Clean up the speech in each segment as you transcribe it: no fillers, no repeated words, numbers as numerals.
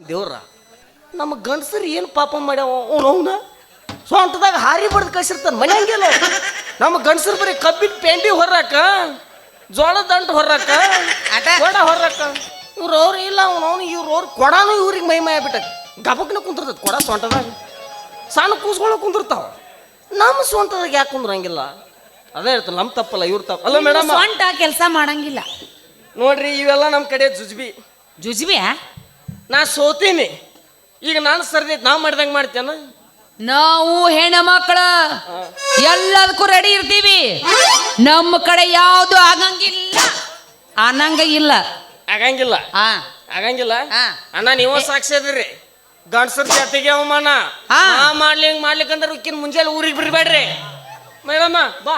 ದೇವ್ರ ನಮ್ಮ ಗಂಡಸರು ಏನು ಪಾಪ ಮಾಡ್ಯಾವ ಅವನ ಸ್ವಂತದಾಗ ಹಾರಿ ಬಡ್ದು ಕಳ್ಸಿರ್ತಾನೆ ಮನೆ ಹಂಗಿಲ್ಲ ನಮ್ಮ ಗಂಡಸರು ಬರೀ ಕಬ್ಬಿನ ಪೆಂಡಿ ಹೊರ್ರಾಕ ಜೋಳದ ದಂಟು ಹೊರ್ರಾಕ ಕೊಡ ಹೊರ್ರಾಕ ಇವ್ರವ್ರು ಇಲ್ಲ ಅವನವನು ಇವ್ರವ್ರು ಕೊಡಾನು ಇವ್ರಿಗೆ ಮೈ ಆಗ್ಬಿಟ್ಟೈತಿ ಗಬಕ್ನ ಕುಂತಿರ್ತೈತಿ ಕೊಡ ಸ್ವಂತದಾಗ ಸಣ್ಣ ಕೂಸ್ಗಳು ಕುಂದಿರ್ತಾವ ನಮ್ಮ ಸ್ವಂತದಾಗ ಯಾಕೆ ಕುಂದ್ರಂಗಿಲ್ಲ ಅದೇ ಇರ್ತಲ್ಲ ನಮ್ಮ ತಪ್ಪಲ್ಲ ಇವ್ರ ತಪ್ಪ ಅಲ್ಲ ಮೇಡಮ್ ಸ್ವಂತ ಕೆಲಸ ಮಾಡಂಗಿಲ್ಲ ನೋಡ್ರಿ ಇವೆಲ್ಲ ನಮ್ಮ ಕಡೆ ಜುಜ್ಬಿ ನಾ ಸೋತೀನಿ ಈಗ ನಾನು ಸರ್ದೈತಿ ನಾ ಮಾಡ್ದಂಗೆ ಮಾಡ್ತೇನ ನಾವು ಹೆಣ್ಣು ಮಕ್ಕಳ ಎಲ್ಲದಕ್ಕೂ ರೆಡಿ ಇರ್ತೀವಿ ನಮ್ಮ ಕಡೆ ಯಾವುದು ಆಗಂಗಿಲ್ಲ ಅನ್ನಂಗಿಲ್ಲ ಆಗಂಗಿಲ್ಲ ಆಗಂಗಿಲ್ಲ ಅಣ್ಣ ನೀವು ಸಾಕ್ಷಿ ಅದ್ರಿ ಗಂಡಸರ ಜಾತಿಗೆ ಅವಮಾನ ಮಾಡ್ಲಿಕ್ಕಂದ್ರೆ ಉಕ್ಕಿನ ಮುಂಜಾನೆ ಊರಿಗೆ ಬಿಡ್ಬೇಡ್ರಿ ಮೇಡಮ್ಮ ಬಾ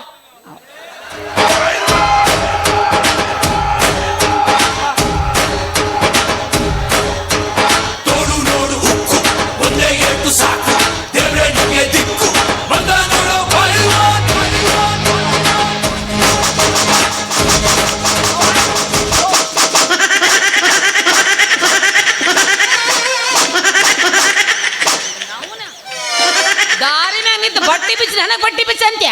ಬಟ್ಟಿ ಬಿಚ್ಚ ಅಂತ್ಯ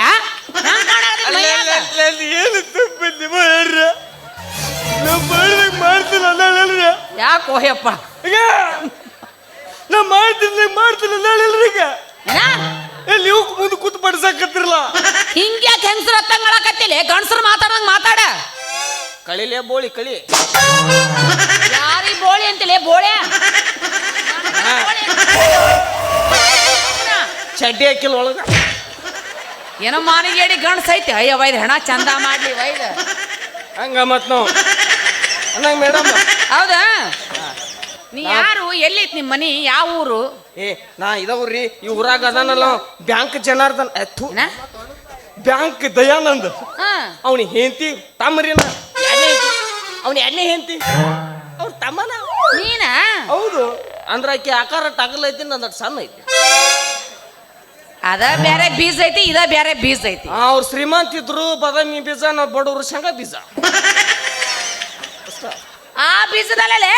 ಯಾಕೋ ಯಪ್ಪ ನಾ ಮಾಡ್ತೀನಿ ಈಗ ನೀವು ಮುಂದೆ ಕೂತ್ ಬಡ್ಸಾಕತ್ತಿರಲ್ಲ ಹಿಂಗ್ಯಾಕೆ ಹೆಂಗಸರು ಹತ್ತಂಗಳಕತ್ತಿಲ್ಲ ಗಂಡಸರು ಮಾತಾಡಂಗ ಮಾತಾಡ ಕಳಿಲೇ ಬೋಳಿ ಕಳಿ ಯಾರಿ ಬೋಳಿ ಅಂತಿಲ್ಲ ಬೋಳೆ ಚಡ್ಡಿ ಹಾಕಿಲ್ಲ ಒಳಗ ಏನೋ ಮಾನಿಗೇಡಿ ಗಂಡಸ ಐತಿ ಅಯ್ಯ ವೈದ್ ಹೆಣ ಚಂದ ಮಾಡ್ಲಿ ವೈದ್ ಹಂಗ ಮತ್ ನಾವು ಅನ್ನಂಗ ಮೇಡಮ್ ಹೌದಾ ನೀ ಯಾರು ಎಲ್ಲಿತ್ ನಿಮ್ಮ ಮನಿ ಯಾವ ಊರು ನಾ ಇದವ್ರಿ ಈ ಊರಾಗ ಅದಾನಲ್ಲ ಬ್ಯಾಂಕ್ ಜನಾರ್ದನ್ ಬ್ಯಾಂಕ್ ದಯಾನಂದ್ ಅವನಿ ಹೆಂಡತಿ ತಮ್ಮರಿನ ಅವನ ಎಣ್ಣೆ ಹೆಂಡತಿ ಅವ್ರ ತಮ್ಮನ ನೀನ ಹೌದು ಅಂದ್ರ ಆಕಿ ಆಕಾರ ಟಗಲ್ ಐತಿ ನಂದ ಸಣ್ಣ ಐತಿ ಅದ ಬೇರೆ ಬೀಜ ಐತಿ ಇದ ಬೇರೆ ಬೀಜ ಐತಿ ಅವ್ರು ಶ್ರೀಮಂತ ಇದ್ರು ಬಾದಾಮಿ ಬೀಜ ನಾವು ಬಡವರು ಶೇಂಗಾ ಬೀಜ ಆ ಬೀಜದಲ್ಲೇ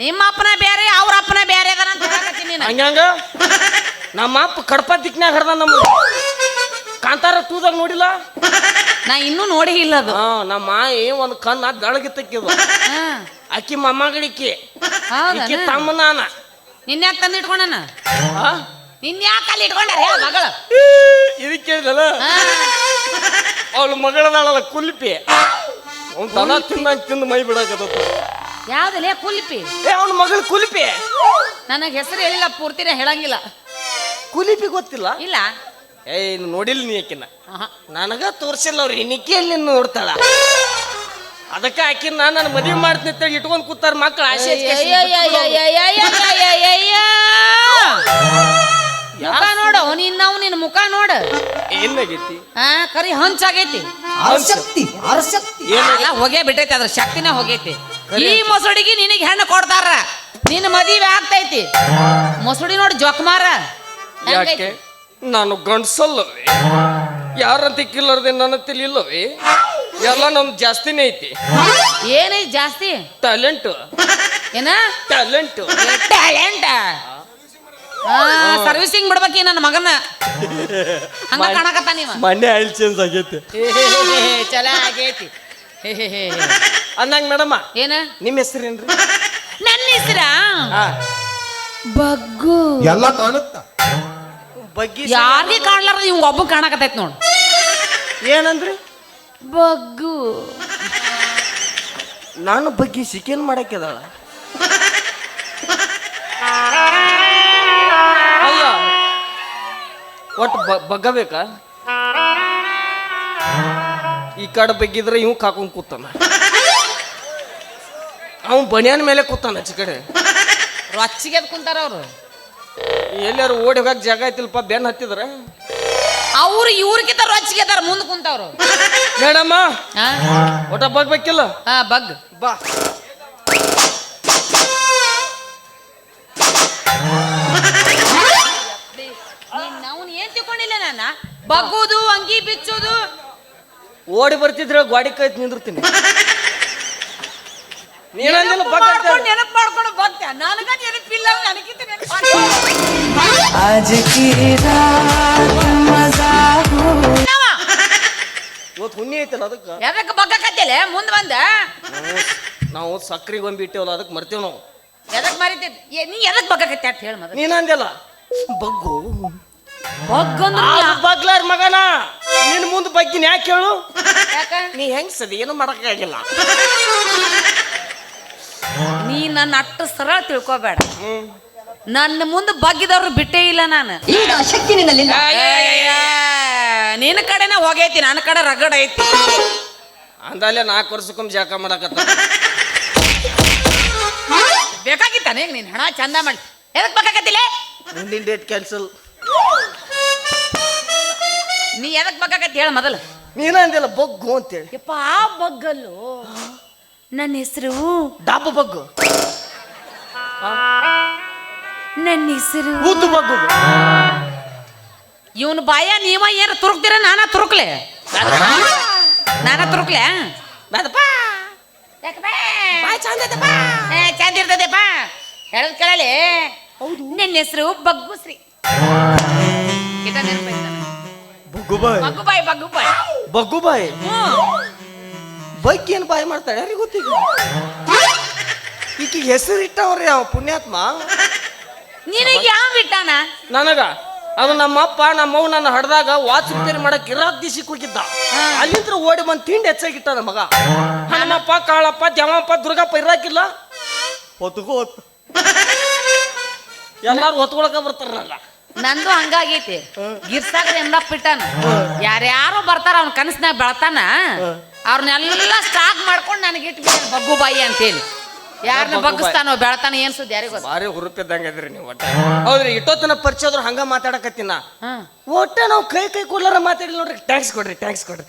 ನಿಮ್ಮ ಅಪ್ಪನ ಬೇರೆ ಅವ್ರ ಅಪ್ಪನ ಬೇರೆ ಅದ ಅಂತ ಹೇಳಕತ್ತೀನಿ ನೀನು ಹಂಗ ನಮ್ಮ ಅಪ್ಪ ಕಡಪ ದಿಕ್ನ್ಯಾಗ ಹರ್ದ ನಮ್ಮ ಕಾಂತಾರ ಟೂದಾಗ ನೋಡಿಲ್ಲ ನಾ ಇನ್ನೂ ನೋಡಿ ಇಲ್ಲ ಅದು ನಮ್ಮ ಮಾಯಿ ಒಂದು ಕಣ್ಣು ಬೆಳಗಿತ್ತಕ್ಕಿದು ಅಕ್ಕಿ ಮೊಮ್ಮಗಳಿಕ್ಕಿ ತಮ್ಮ ನಾನ ನಿನ್ಯಾಕ ತಂದು ಇಟ್ಕೊಂಡನ ನಿನ್ಯಾಕ ಅಲ್ಲಿ ಇಟ್ಕೊಂಡಾರ ಮಗಳ ಇದಕ್ಕೆ ಕೇಳಿದಲ್ಲ ಅವಳು ಮಗಳದಾಳಲ್ಲ ಕುಲ್ಪಿ ಅವ್ನು ದನ ತಿಂದು ಮೈ ಬಿಡಕತ್ತ ಯಾವ್ದಲ್ಲ ಕುಲ್ಪಿ ಅವನ ಮಗಳು ಕುಲ್ಪಿ ನನಗೆ ಹೆಸರು ಹೇಳಿಲ್ಲ ಪೂರ್ತಿನ ಹೇಳಂಗಿಲ್ಲ ಕುಲಿಪಿ ಗೊತ್ತಿಲ್ಲ ಇಲ್ಲ ನೋಡಿಲ್ಲ ನೀ ಆಕಿನ ನನಗ ತೋರ್ಸಿಲ್ಲ ಅವ್ರು ಇನ್ನಿಕೆಯಲ್ಲಿ ನೋಡ್ತಾಳ ಅದಕ್ಕೆ ಆಕಿನ ನನ್ನ ಮದುವೆ ಮಾಡ್ತೀನಿ ಇಟ್ಕೊಂಡ್ ಕೂತಾರ ಮಕ್ಕಳು ಆಸೆ ಮುಖ ನೋಡು ನಾವು ನಿನ್ನ ಮುಖ ನೋಡು ಏನಾಗೈತಿ ಕರಿ ಹಂಚಾಗೈತಿ ಹೋಗೇ ಬಿಟ್ಟೈತಿ ಅದ್ರ ಶಕ್ತಿನೇ ಹೋಗೈತಿ ಈ ಮೊಸಡಿಗೆ ನಿನಗೆ ಹೆಣ್ಣು ಕೊಡ್ತಾರ ನಿನ್ನ ಮದುವೆ ಆಗ್ತೈತಿ ಮೊಸಡಿ ನೋಡಿ ಜೋಕ್ಮಾರ ಯಾಕೆ ನಾನು ಗಂಡ್ಸಲ್ಲವೇ ಯಾರಂತ ಕಿಲ್ಲರ್ದೆ ನನ್ನ ತಿಳಿಲ್ಲವೇ ಎಲ್ಲ ನಮ್ದು ಜಾಸ್ತಿನೇ ಐತಿ ಏನೈತಿ ಜಾಸ್ತಿ ಟ್ಯಾಲೆಂಟ್ ಏನ ಟ್ಯಾಲೆಂಟ್ ಟ್ಯಾಲೆಂಟ್ ಸರ್ವಿಸಿಂಗ್ ಬಿಡ್ಬೇಕಿ ನನ್ನ ಮಗನ ಹಂಗ ಕಾಣಕತ್ತ ನೀವ ಮೊನ್ನೆ ಆಯಿಲ್ ಚೇಂಜ್ ಆಗೈತಿ ಚಲೋ ಆಗೈತಿ ಅಂದಂಗ ಮೇಡಮ್ಮ ಏನ ನಿಮ್ಮ ಹೆಸರೇನ್ರಿ ನನ್ನ ಹೆಸರ ಬಗ್ಗು ಎಲ್ಲ ಕಾಣುತ್ತ ಬಗ್ಗಿ ಯಾರಿಗೆ ಕಾಣ್ಲಾರ ಇವ್ ಒಬ್ಬ ಕಾಣಕತ್ತೈತ್ ನೋಡು ಏನಂದ್ರಿ ಬಗ್ಗು ನಾನು ಬಗ್ಗಿ ಚಿಕನ್ ಮಾಡಕ್ಕೆದಾಳ ಅಲ್ಲ ಒಟ್ಟು ಬಗ್ಗಬೇಕಾ ಈ ಕಡೆ ಬಗ್ಗಿದ್ರೆ ಇವ್ ಕಾಕೊಂಡ್ ಕೂತಾನ ಅವ್ ಬನಿಯನ್ ಮೇಲೆ ಕೂತಾನ ಆಚೆ ಕಡೆ ರೊಚ್ಚಿಗೆ ಕುಂತಾರ ಅವ್ರು ಎಲ್ಲಾರು ಓಡಿ ಹೋಗಕ್ ಜಾಗ ಐತಿಲ್ಪ ಬೆನ್ ಹತ್ತಿದ್ರ ಅವ್ರು ಇವ್ರಿಗಿಂತ ರೊಚ್ಚಿಗೆ ಮುಂದೆ ಕುಂತವ್ರು ಮೇಡಮ್ಮ ಒಟ್ಟ ಬಗ್ಬೇಕಿಲ್ಲ ಬಗ್ ಬಾ ನಾವು ಏನ್ ತಿಳ್ಕೊಂಡಿಲ್ಲ ನಾನ ಬಗ್ಗುದು ಅಂಗಿ ಬಿಚ್ಚುದು ಓಡಿ ಬರ್ತಿದ್ರೆ ಗಾಡಿ ಕೈ ನಿಂದಿರ್ತೀನಿ ನೀನಂದಿಲ್ಲ ಬಗ್ ಅಂತ ಹೇಳಿ. ನೆನಪು ಮಾಡ್ಕೊಂಡು ಭಕ್ತ ನನಗ ನೆನಪಿಲ್ಲ ನನಗಿಂತ ನೆನಪು ಇವತ್ತು ಹುಣ್ಣಿ ಐತಲ್ಲ ಅದಕ್ಕೆ ಎದಕ್ಕೆ ಬಗ್ಗಕತ್ತೇಲೆ ಮುಂದ್ ಬಂದ ನಾವು ಸಕ್ರಿ ಗೊಂಬಿ ಇಟ್ಟೇವಲ್ಲ ಅದಕ್ಕೆ ಮರ್ತೇವ್ ನಾವು. ಎದಕ್ ಮರಿತಿದ್ ನೀ ಎದಕ್ ಬಗ್ಗಕತ್ತೆ ಅಂತ ಹೇಳಿ ಮೊದಲು ನೀನಂದಿಲ್ಲ ಬಗ್ಗು ಬಗ್ಗಂದ್ರ ಬಗ್ಲಾರ ಮಗನ ನಿನ್ ಮುಂದೆ ಬಗ್ಗಿನ ಯಾಕೆ ಹೇಳು? ಯಾಕ ನೀ ಹೆಂಗ್ ಸದಿ ಏನು ಮಾಡಕ್ಕಾಗಿಲ್ಲ. ನೀ ನನ್ನ ಅಟ್ಟು ಸರಳ ತಿಳ್ಕೊಬೇಡ. ನನ್ನ ಮುಂದೆ ಬಗ್ಗಿದವ್ರು ಬಿಟ್ಟೇ ಇಲ್ಲ ನಾನು. ಈಗ ಶಕ್ತಿ ನಿನ್ನಲ್ಲಿಲ್ಲ. ನಿನ್ನ ಕಡೆನ ಹೋಗೈತಿ, ನನ್ನ ಕಡೆ ರಗಡ ಐತಿ. ಅಂದಲ್ಲೇ 4 ವರ್ಷಕ್ಕೊಮ್ಮೆ ಜಾಕ ಮಾಡಕತ್ತ. ಬೇಕಾಗಿತ್ತಾನೆ ಈಗ ನೀನ್ ಹಣ ಚಂದ ಮಾಡಿ ಎದಕ್ ಬೇಕಾಗತ್ತಿಲ್ಲ? ಮುಂದಿನ ಡೇಟ್ ಕ್ಯಾನ್ಸಲ್. ನೀ ಎದಕ್ ಬೇಕಾಗತ್ತೆ ಹೇಳ ಮೊದಲು. ನೀನಂದಿಲ್ಲ ಬಗ್ಗು ಅಂತೇಳಿ. ಯಪ್ಪ ಆ ಬಗ್ಗಲ್ಲು ನನ್ನ ಹೆಸರು ಡಬ್ಬ ಬಗ್ಗು, ನನ್ನ ಹೆಸರು ಉದ್ದು ಬಗ್ಗು. ಇವನ್ ಬಾಯ ನೀವ ಏನ ತುರುಕ್ತೀರ ನಾನ ತುರುಕ್ಲೆ ಬೇದಪ್ಪ ಚಂದ ಇರ್ತದೆಪ್ಪ ಹೇಳದ್ ಕೇಳಲಿ. ನನ್ನ ಹೆಸರು ಬಗ್ಗುಶ್ರೀ. ಬಗ್ಗು ಬಾಯ್ ಬಗ್ಗು ಬಾಯ್ ಬಗ್ಗೆ ಏನು ಬಾಯ್ ಮಾಡ್ತಾಳೆ ಯಾರಿಗೆ ಗೊತ್ತೀಗ. ಈಕಿಗೆ ಹೆಸರು ಇಟ್ಟವ್ರಿ ಅವ ಪುಣ್ಯಾತ್ಮ. ನಿನಗೆ ಯಾವ ಬಿಟ್ಟಾನ? ನನಗ ಅದು ನಮ್ಮಪ್ಪ ನಮ್ಮವ್ ನನ್ನ ಹಡ್ದಾಗ ವಾಚ್ ರಿಪೇರಿ ಮಾಡಕ್ ಇರಾಕ್ ದಿಸಿಕ್ ಹೋಗಿದ್ದ. ಅಲ್ಲಿಂದ್ರ ಓಡಿ ಬಂದು ತಿಂಡಿ ಹೆಚ್ಚಾಗಿಟ್ಟ ನಮ್ಮ ಮಗ. ಹನುಮಪ್ಪ ಕಾಳಪ್ಪ ದ್ಯಾಮಪ್ಪ ದುರ್ಗಪ್ಪ ಇರಾಕಿಲ್ಲ ಹೊತ್ಕೋ ಎಲ್ಲಾರು ಹೊತ್ಕೊಳಕ ಬರ್ತಾರ. ನನ್ನ ನಂದು ಹಂಗಾಗೈತಿ. ಗಿರ್ಸಾಗ್ರ ಎಂದಪ್ಪ ಬಿಟ್ಟಾನ. ಯಾರ್ಯಾರೋ ಬರ್ತಾರ ಅವ್ನ ಕನಸ್ನಾಗ ಬೆಳತಾನ, ಅವ್ರನ್ನೆಲ್ಲ ಸ್ಟಾಕ್ ಮಾಡ್ಕೊಂಡು ನನಗೆ ಇಟ್ಬಿಟ್ಟಾನ ಬಗ್ಗು ಬಾಯಿ ಅಂತೇಳಿ. ಯಾರನ್ನ ಬಗ್ಗಿಸ್ತಾನೋ ಬೆಳತಾನ ಏನ್ ಸುದ್ದಿ ಯಾರಿಗ ಗೊತ್ತ. ಭಾರಿ ಹುರುಪಿದ್ದಂಗ ಇದ್ರಿ ನೀವು ಒಟ್ಟ. ಹೌದ್ರಿ ಇಟ್ಟೊತ್ತನ ಪರಿಚಯ ಆದ್ರೂ ಹಂಗ ಮಾತಾಡಕತ್ತೀನ. ಒಟ್ಟ ನಾವು ಕೈ ಕೂಡ್ಲಾರ ಮಾತಾಡಿ ನೋಡ್ರಿ. ಟ್ಯಾಕ್ಸ್ ಕೊಡ್ರಿ ಟ್ಯಾಕ್ಸ್ ಕೊಡ್ರಿ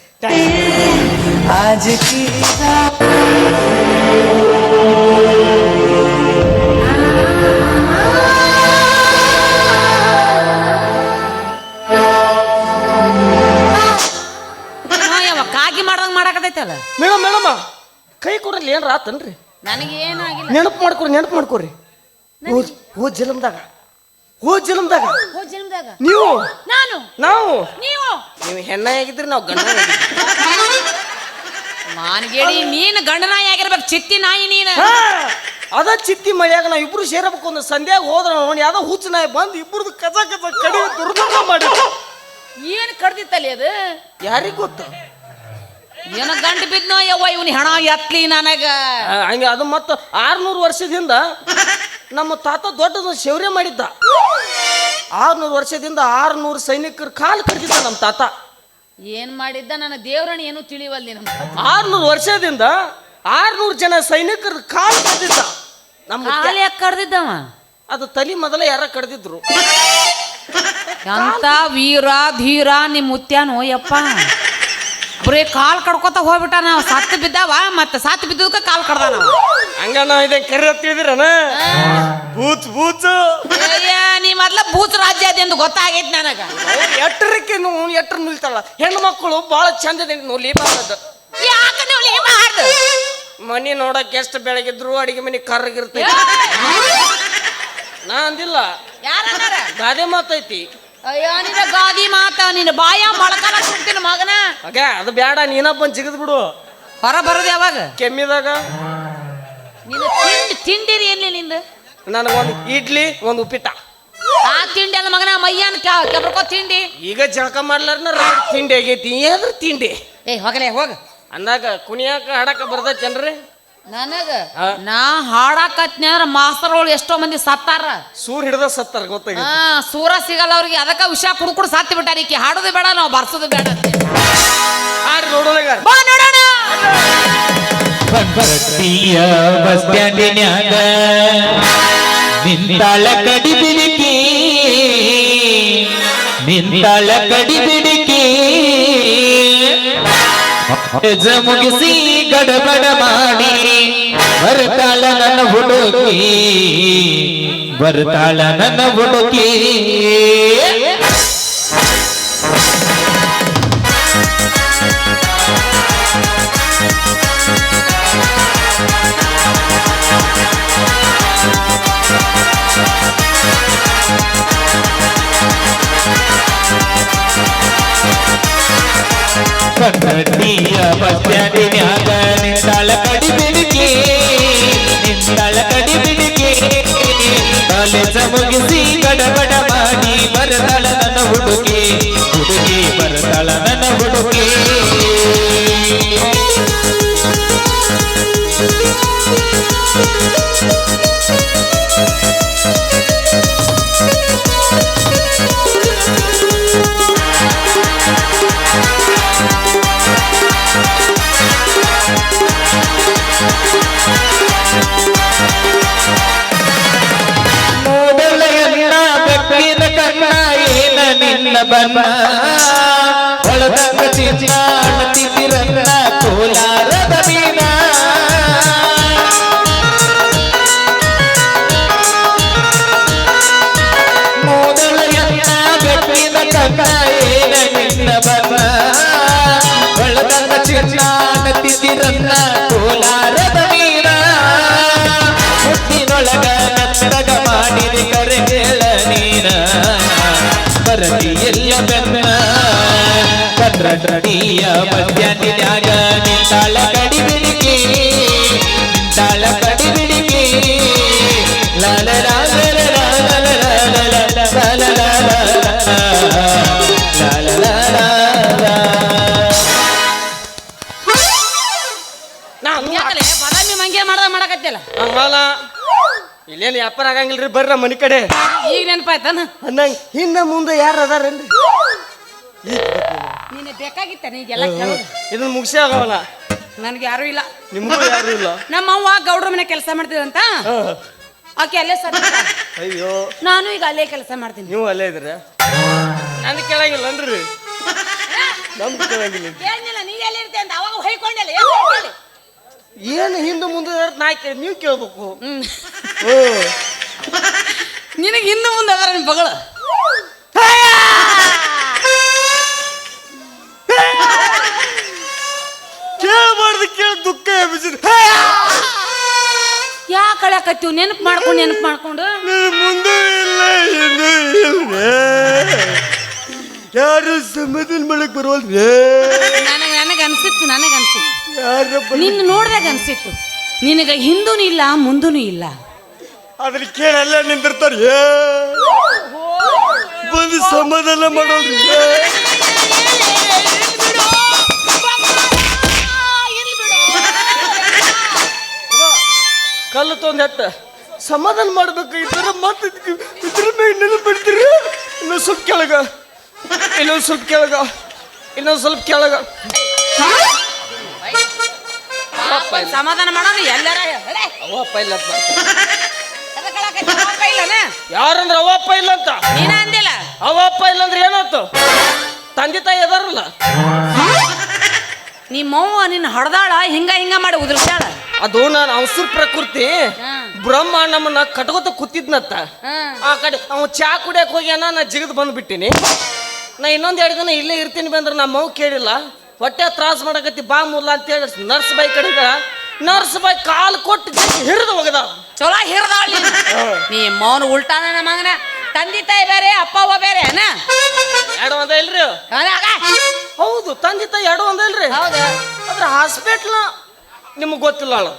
ಕಾಗಿ ಮಾಡ್ದಂಗ ಮಾಡಕತೈತಲ್ಲ. ಮೇಡಮ್ ಕೈ ಕೊಡ್ರಲ್ಲಿ ಏನ್ರ ಆತನ್ರಿ? ನನಗೇನಾಗಿಲ್ಲ. ನೆನಪು ಮಾಡ್ಕೊರಿ. ಹೋ ಜಲಮ್ದಾಗ ನೀವು ನಾವು ನೀವು ಹೆಣ್ಣಾಗಿದ್ರಿ ನಾವು ಗಂಡ ಮಾನ್ಗೇಡಿ. ನೀನು ಗಂಡನಾಯಿ ಆಗಿರ್ಬೇಕು, ಚಿತ್ತಿ ನಾಯಿ ನೀನು. ಅದ ಚಿತ್ತಿ ಮಳೆಯಾಗ ನಾವು ಇಬ್ರು ಸೇರಬೇಕು. ಒಂದು ಸಂಧ್ಯಾಗ ಹೋದ್ರ ನೋಡಿ ಯಾವ್ದೋ ಹುಚ್ಚ ನಾಯಿ ಬಂದು ಇಬ್ರದ್ದು ಕಚ ಕಡಿ ದುರ್ದಂಗ ಮಾಡಿ ಏನ್ ಕಡ್ದಿತ್ತಲ್ಲಿ ಅದು ಯಾರಿಗ ಗೊತ್ತ? ಏನ ಗಂಟು ಬಿದ್ನೋ ಯವ್ವ ಇವನ್ ಹೆಣ ಎತ್ಲಿ ನನಗ. ಹಂಗೆ ಅದು ಮತ್ತ 600 ವರ್ಷದಿಂದ ನಮ್ಮ ತಾತ ದೊಡ್ಡದು ಶೌರ್ಯ ಮಾಡಿದ್ದ. 600 ವರ್ಷದಿಂದ 600 ಸೈನಿಕರ ಕಾಲು ಕಡ್ದಿದ್ದ ನಮ್ಮ ತಾತ. ಏನ್ ಮಾಡಿದ್ದ ನನ್ನ ದೇವ್ರಣ್ಣ ಏನು ತಿಳಿವಲ್ಲಿ ನಮ್ಗೆ. 600 ವರ್ಷದಿಂದ 600 ಜನ ಸೈನಿಕರ ಕಾಲು ಕಡ್ದಿದ್ದ. ನಮ್ಮ ಕಾಲು ಯಾಕೆ ಕಡ್ದಿದ್ದವ? ಅದು ತಲಿ ಮೊದಲ ಯಾರ ಕಡ್ದಿದ್ರು. ಎಂತ ವೀರ ಧೀರ ನಿಮ್ ಮುತ್ಯಾನೋ ಯಪ್ಪ. ಬರೀ ಕಾಲ್ ಕಡ್ಕೋತ ಹೋಗ್ಬಿಟ್ಟ. ನಾವು ಸತ್ತು ಬಿದ್ದಾವ ಮತ್ತೆ ಸತ್ತು ಬಿದ್ದಕ್ಕ ಕಾಲ್ ಕಡ್ದ ನಾವು. ಹಂಗ ನಾವ್ ಇದೇ ಕರಿ ಹತ್ತಿದ್ರನ ಬೂಚ್ ನೀ ಮೊದ್ಲ ಬೂಚ್ ರಾಜ್ಯ ಅದೆಂದು ಗೊತ್ತಾಗೈತಿ ನನಗ. ಎಟ್ಟರಕ್ಕೆ ಎಟ್ರ ನಿಲ್ತಾಳ. ಹೆಣ್ಣು ಮಕ್ಕಳು ಬಹಳ ಚಂದ ನೋಲಿಬಾರ್ದು. ಯಾಕೆ ನೀವು ಲೇಬಾರ್ದು? ಮನಿ ನೋಡಕ್ ಎಷ್ಟು ಬೆಳಗಿದ್ರು ಅಡಿಗೆ ಮನಿ ಕರ್ರಗಿರ್ತೈತಿ. ನಾ ಅಂದಿಲ್ಲ, ಯಾರನ್ನಾರ ಗಾದೆ ಮಾತೈತಿ. ಅಯ್ಯೋ ನಿನ್ನ ಗಾದಿ ಮಾತ, ನಿನ್ನ ಬಾಯ ಮೊಳಕಾಲ ಸುಡ್ತೀನಿ ಮಗನ. ಆಗ ಅದು ಬೇಡ, ನೀನಪ್ಪ ಜಿಗದ್ ಬಿಡು. ಹೊರ ಬರೋದು ಯಾವಾಗ? ಕೆಮ್ಮಿದಾಗ. ನಿನ್ನ ತಿಂಡಿರಿ ಎಲ್ಲಿ ನಿಂದು? ನನಗೊಂದು ಇಡ್ಲಿ ಒಂದು ಉಪ್ಪಿಟ್ಟ. ಆ ತಿಂಡಿ ಅಲ್ಲ ಮಗನ, ಮಯ್ಯನ್ ಕೆಬ್ರಕೋ ತಿಂಡಿ. ಈಗ ಜಳಕ ಮಾಡ್ಲಾರ್ನ ತಿಂಡಿ ಆಗೈತಿ. ಏನ್ರ ತಿಂಡಿ ಹೋಗಲೇ ಹೋಗ ಅಂದಾಗ ಕುಣಿಯಾಕ ಹಾಡಕ ಬರ್ತೈತೇನ್ರಿ ನನಗ? ನಾ ಹಾಡಾಕತ್ನ್ಯಾರ ಮಾಸ್ತರ್ಗಳು ಎಷ್ಟೋ ಮಂದಿ ಸತ್ತಾರ. ಸೂರ್ ಹಿಡ್ದ ಸತ್ತಾರ ಗೊತ್ತಾಗ. ಸೂರ ಸಿಗಲ್ಲ ಅವ್ರಿಗೆ, ಅದಕ್ಕ ವಿಷ ಕುಡ್ಕೊಂಡು ಸತ್ತಿ ಬಿಟ್ಟಾರ. ಈಕಿ ಹಾಡೋದು ಬೇಡ, ನಾವು ಬರ್ಸೋದು ಬೇಡ. ನೋಡೋಣ ಬಾ ನೋಡೋಣ. ಬಸ್ತಿಯ ಬಸ್ ಸ್ಟ್ಯಾಂಡಿನ್ಯಾಗ ನಿಂತಾಳ ಕಡಿ ಬಿಡಿಕಿ, ನಿಂತಾಳ ಕಡಿ ಬಿಡಿಕಿ. ಮುಗಿಸಿ ಗಡಬಡ ಮಾಡಿ ಬರ್ತಾಳ ನನ್ನ ಹುಡುಕಿ, ಬರ್ತಾಳ ನನ್ನ ಹುಡುಕಿ. ಕಟ್ಟಡಿಯ ಬಸ್ ಸ್ಟ್ಯಾಂಡಿನ್ಯಾಗ ನಿಂತಾಳ ಕಡಿಬಿಡಿಕೆ ನಿಂತಾಳ ಕಡಿಬಿಡಿಕೆ ಕಾಲೇಜ ಮುಗಿಸಿ ಗಡಬಡ ಮಾಡಿ ಬರತಾಳ ನನ್ನ ಹುಡುಗಿ ಹುಡುಗಿ ಬರತಾಳ ನನ್ನ ಹುಡುಗಿ ಬನ್ನ ಒಳದಂಗ ಚಿನ್ನಾಣತಿರನ್ನ ಕೋಲಾರದ ಮೀನ ಮೊದಲ ಎನ್ನ ಬೆಟ್ಟಿನ ಕಣ್ಣ ಏನ ನಿನ್ನ ಬನ್ನ ಒಳದಂಗ ಚಿನ್ನಾಣತಿರನ್ನ ಕೋಲಾರದ ಮೀನ ಹುಟ್ಟಿನೊಳಗ ನತ್ತಗ ಮಾಡಿದ ಕರೆ ಹೇಳ ನೀನ ಬರದಿ ಎಲ್ಲ ಬೆನ್ನ ಕಟ್ಟಡಿಯ ಮಧ್ಯಾಹ್ನದಾಗ ನಿಂತಾಳ ಕಡಿಬಿಡಿಕೆ ನಿಂತಾಳ ಕಡಿಬಿಡಿಕೆ ಲಾಲ ಲಾಲ ಲಾಲ ಲಾಲ ಯಾಕಲೆ ಬಾದಾಮಿ ಮಂಗೆ ಮಾಡಕತ್ತಿಲ್ಲ ಹಂಗಲ್ಲ ಇಲ್ಲೇನು ವ್ಯಾಪಾರ ಆಗಂಗಿಲ್ರಿ ಬರ್ರ ಮನಿ ಕಡೆ ಈಗ ನೆನಪಾಯ್ತಾನ ಅನ್ನಂಗ ಹಿಂದ ಮುಂದೆ ಯಾರು ಅದಾರೇನ್ರಿ ನೀನೆ ಬೇಕಾಗಿತ್ತ ನೀಗೆಲ್ಲ ಕೇಳೋದು ಇದನ್ನ ಮುಗಿಸಿ ಆಗವಲ್ಲ ನನ್ಗೆ ಯಾರು ಇಲ್ಲ ನಿಮಗೂ ಯಾರು ಇಲ್ಲ ನಮ್ಮ ಅವ್ವ ಗೌಡ್ರ ಮನೆ ಕೆಲಸ ಮಾಡ್ತಿದಂತ ಆಕೆ ಅಲ್ಲೇ ಸರ್ ಅಯ್ಯೋ ನಾನು ಈಗ ಅಲ್ಲೇ ಕೆಲಸ ಮಾಡ್ತೀನಿ ನೀವು ಅಲ್ಲೇ ಇದ್ರ ನಂದು ಕೇಳಂಗಿಲ್ಲನ್ರಿ ನಮ್ದು ಕೇಳಂಗಿಲ್ಲ ಏನಿಲ್ಲ ನೀ ಎಲ್ಲಿ ಇರ್ತಿ ಅಂತ ಅವಾಗ ಹೊಯ್ಕೊಂಡಲ್ಲ ಏನು ಹಿಂದೆ ಮುಂದೆ ನಾ ಕೇಳಿ ನೀವು ಕೇಳ್ಬೇಕು ನಿನಗೆ ಇನ್ನು ಮುಂದೆ ಅದರ ಬಗಳು ಕೇಳಬಾರ್ದು ಕೇಳಿ ದುಃಖ ಎಬ್ಬಿಸಿದ ಯಾ ಕಳ್ಯಾಕತ್ತೀವಿ ನೆನಪು ಮಾಡ್ಕೊಂಡು ಮುಂದೆ ಇಲ್ಲ ಹಿಂದೆ ಇಲ್ಲ ಯಾರು ಸಮಾಧಾನ ಮಾಡಕ್ ಬರೋಲ್ರಿ ನನಗೆ ಅನ್ಸಿತ್ತು ಯಾರಪ್ಪ ನಿನ್ನ ನೋಡ್ದಾಗ ಅನ್ಸಿತ್ತು ನಿನಗೆ ಹಿಂದೂನು ಇಲ್ಲ ಮುಂದೂನು ಇಲ್ಲ ಅದ್ರ ಕೇಳಲ್ಲ ನಿಂದಿರ್ತಾರ ಬಂದು ಸಮಾಧಾನ ಮಾಡೋದ್ರಿ ಕಲ್ಲು ತೊಂದ್ ಹೆಟ್ಟ ಸಮಾಧಾನ ಮಾಡ್ಬೇಕು ಇದ್ರ ಮತ್ತೆ ಇದ್ರ ಮೇಲೆ ನೆನಪು ಬಿಡ್ತೀರಿ ಇನ್ನೊಂದು ಸ್ವಲ್ಪ ಕೆಳಗ ಇನ್ನೊಂದು ಸ್ವಲ್ಪ ಕೆಳಗ ಸಮಾಧಾನ ಮಾಡೋದು ಎಲ್ಲಾರ ಅವಪ್ಪ ಇಲ್ಲ ಯಾರಂದ್ರ ಅವಪ್ಪ ಇಲ್ಲ ಅಂತ ನೀನ ಅಂದಿಲ್ಲ ಅವಪ್ಪ ಇಲ್ಲ ಅಂದ್ರೆ ಏನಾಯ್ತು ತಂದೆ ತಾಯಿ ಅದಾರಲ್ಲ ನಿಮ್ಮವ್ವ ನಿನ್ನ ಹೊಡೆದಾಳ ಹಿಂಗ ಮಾಡಿ ಉದುರ್ಸಾಳ ಅದು ನಾನು ಅವಸರ ಪ್ರಕೃತಿ ಬ್ರಹ್ಮ ನಮ್ಮನ್ನ ಕಟ್ಕೋತ ಕೂತಿದ್ನತ್ತ ಆ ಕಡೆ ಅವ ಚಾ ಕುಡಿಯಕ್ ಹೋಗ್ಯಾನ ನಾ ಜಿಗದ್ ಬಂದ್ಬಿಟ್ಟಿನಿ ನಾ ಇನ್ನೊಂದ್ 2 ದಿನ ಇಲ್ಲೇ ಇರ್ತೀನಿ ಬಂದ್ರೆ ನಮ್ಮ ಮಗು ಕೇಳಿಲ್ಲ ಹೊಟ್ಟೆ ತ್ರಾಸ ಮಾಡಕತ್ತಿ ಬಾ ಮುಲ್ಲ ಅಂತ ಹೇಳಿ ನರ್ಸ್ ಬಾಯಿ ಕಡೆಗ ನರ್ಸ್ ಬಾಯಿ ಕಾಲು ಕೊಟ್ಟು ಹಿರಿದು ಹೋಗದ ಚಲೋ ಹಿರಿದಾಳ ನೀ ಮೌನ ಉಲ್ಟಾನ ನಮ್ಮ ಮಗನ ತಂದೆ ತಾಯಿ ಬೇರೆ ಅಪ್ಪ ಅವ್ವ ಬೇರೆ ಎರಡು ಒಂದ ಇಲ್ರಿ ಹೌದು ತಂದೆ ತಾಯಿ ಎರಡು ಒಂದ ಇಲ್ರಿ ಹೌದು ಅದ್ರ ಹಾಸ್ಪಿಟ್ಲ್ ನಿಮಗ್ ಗೊತ್ತಿಲ್ಲ ಅಲ್ಲ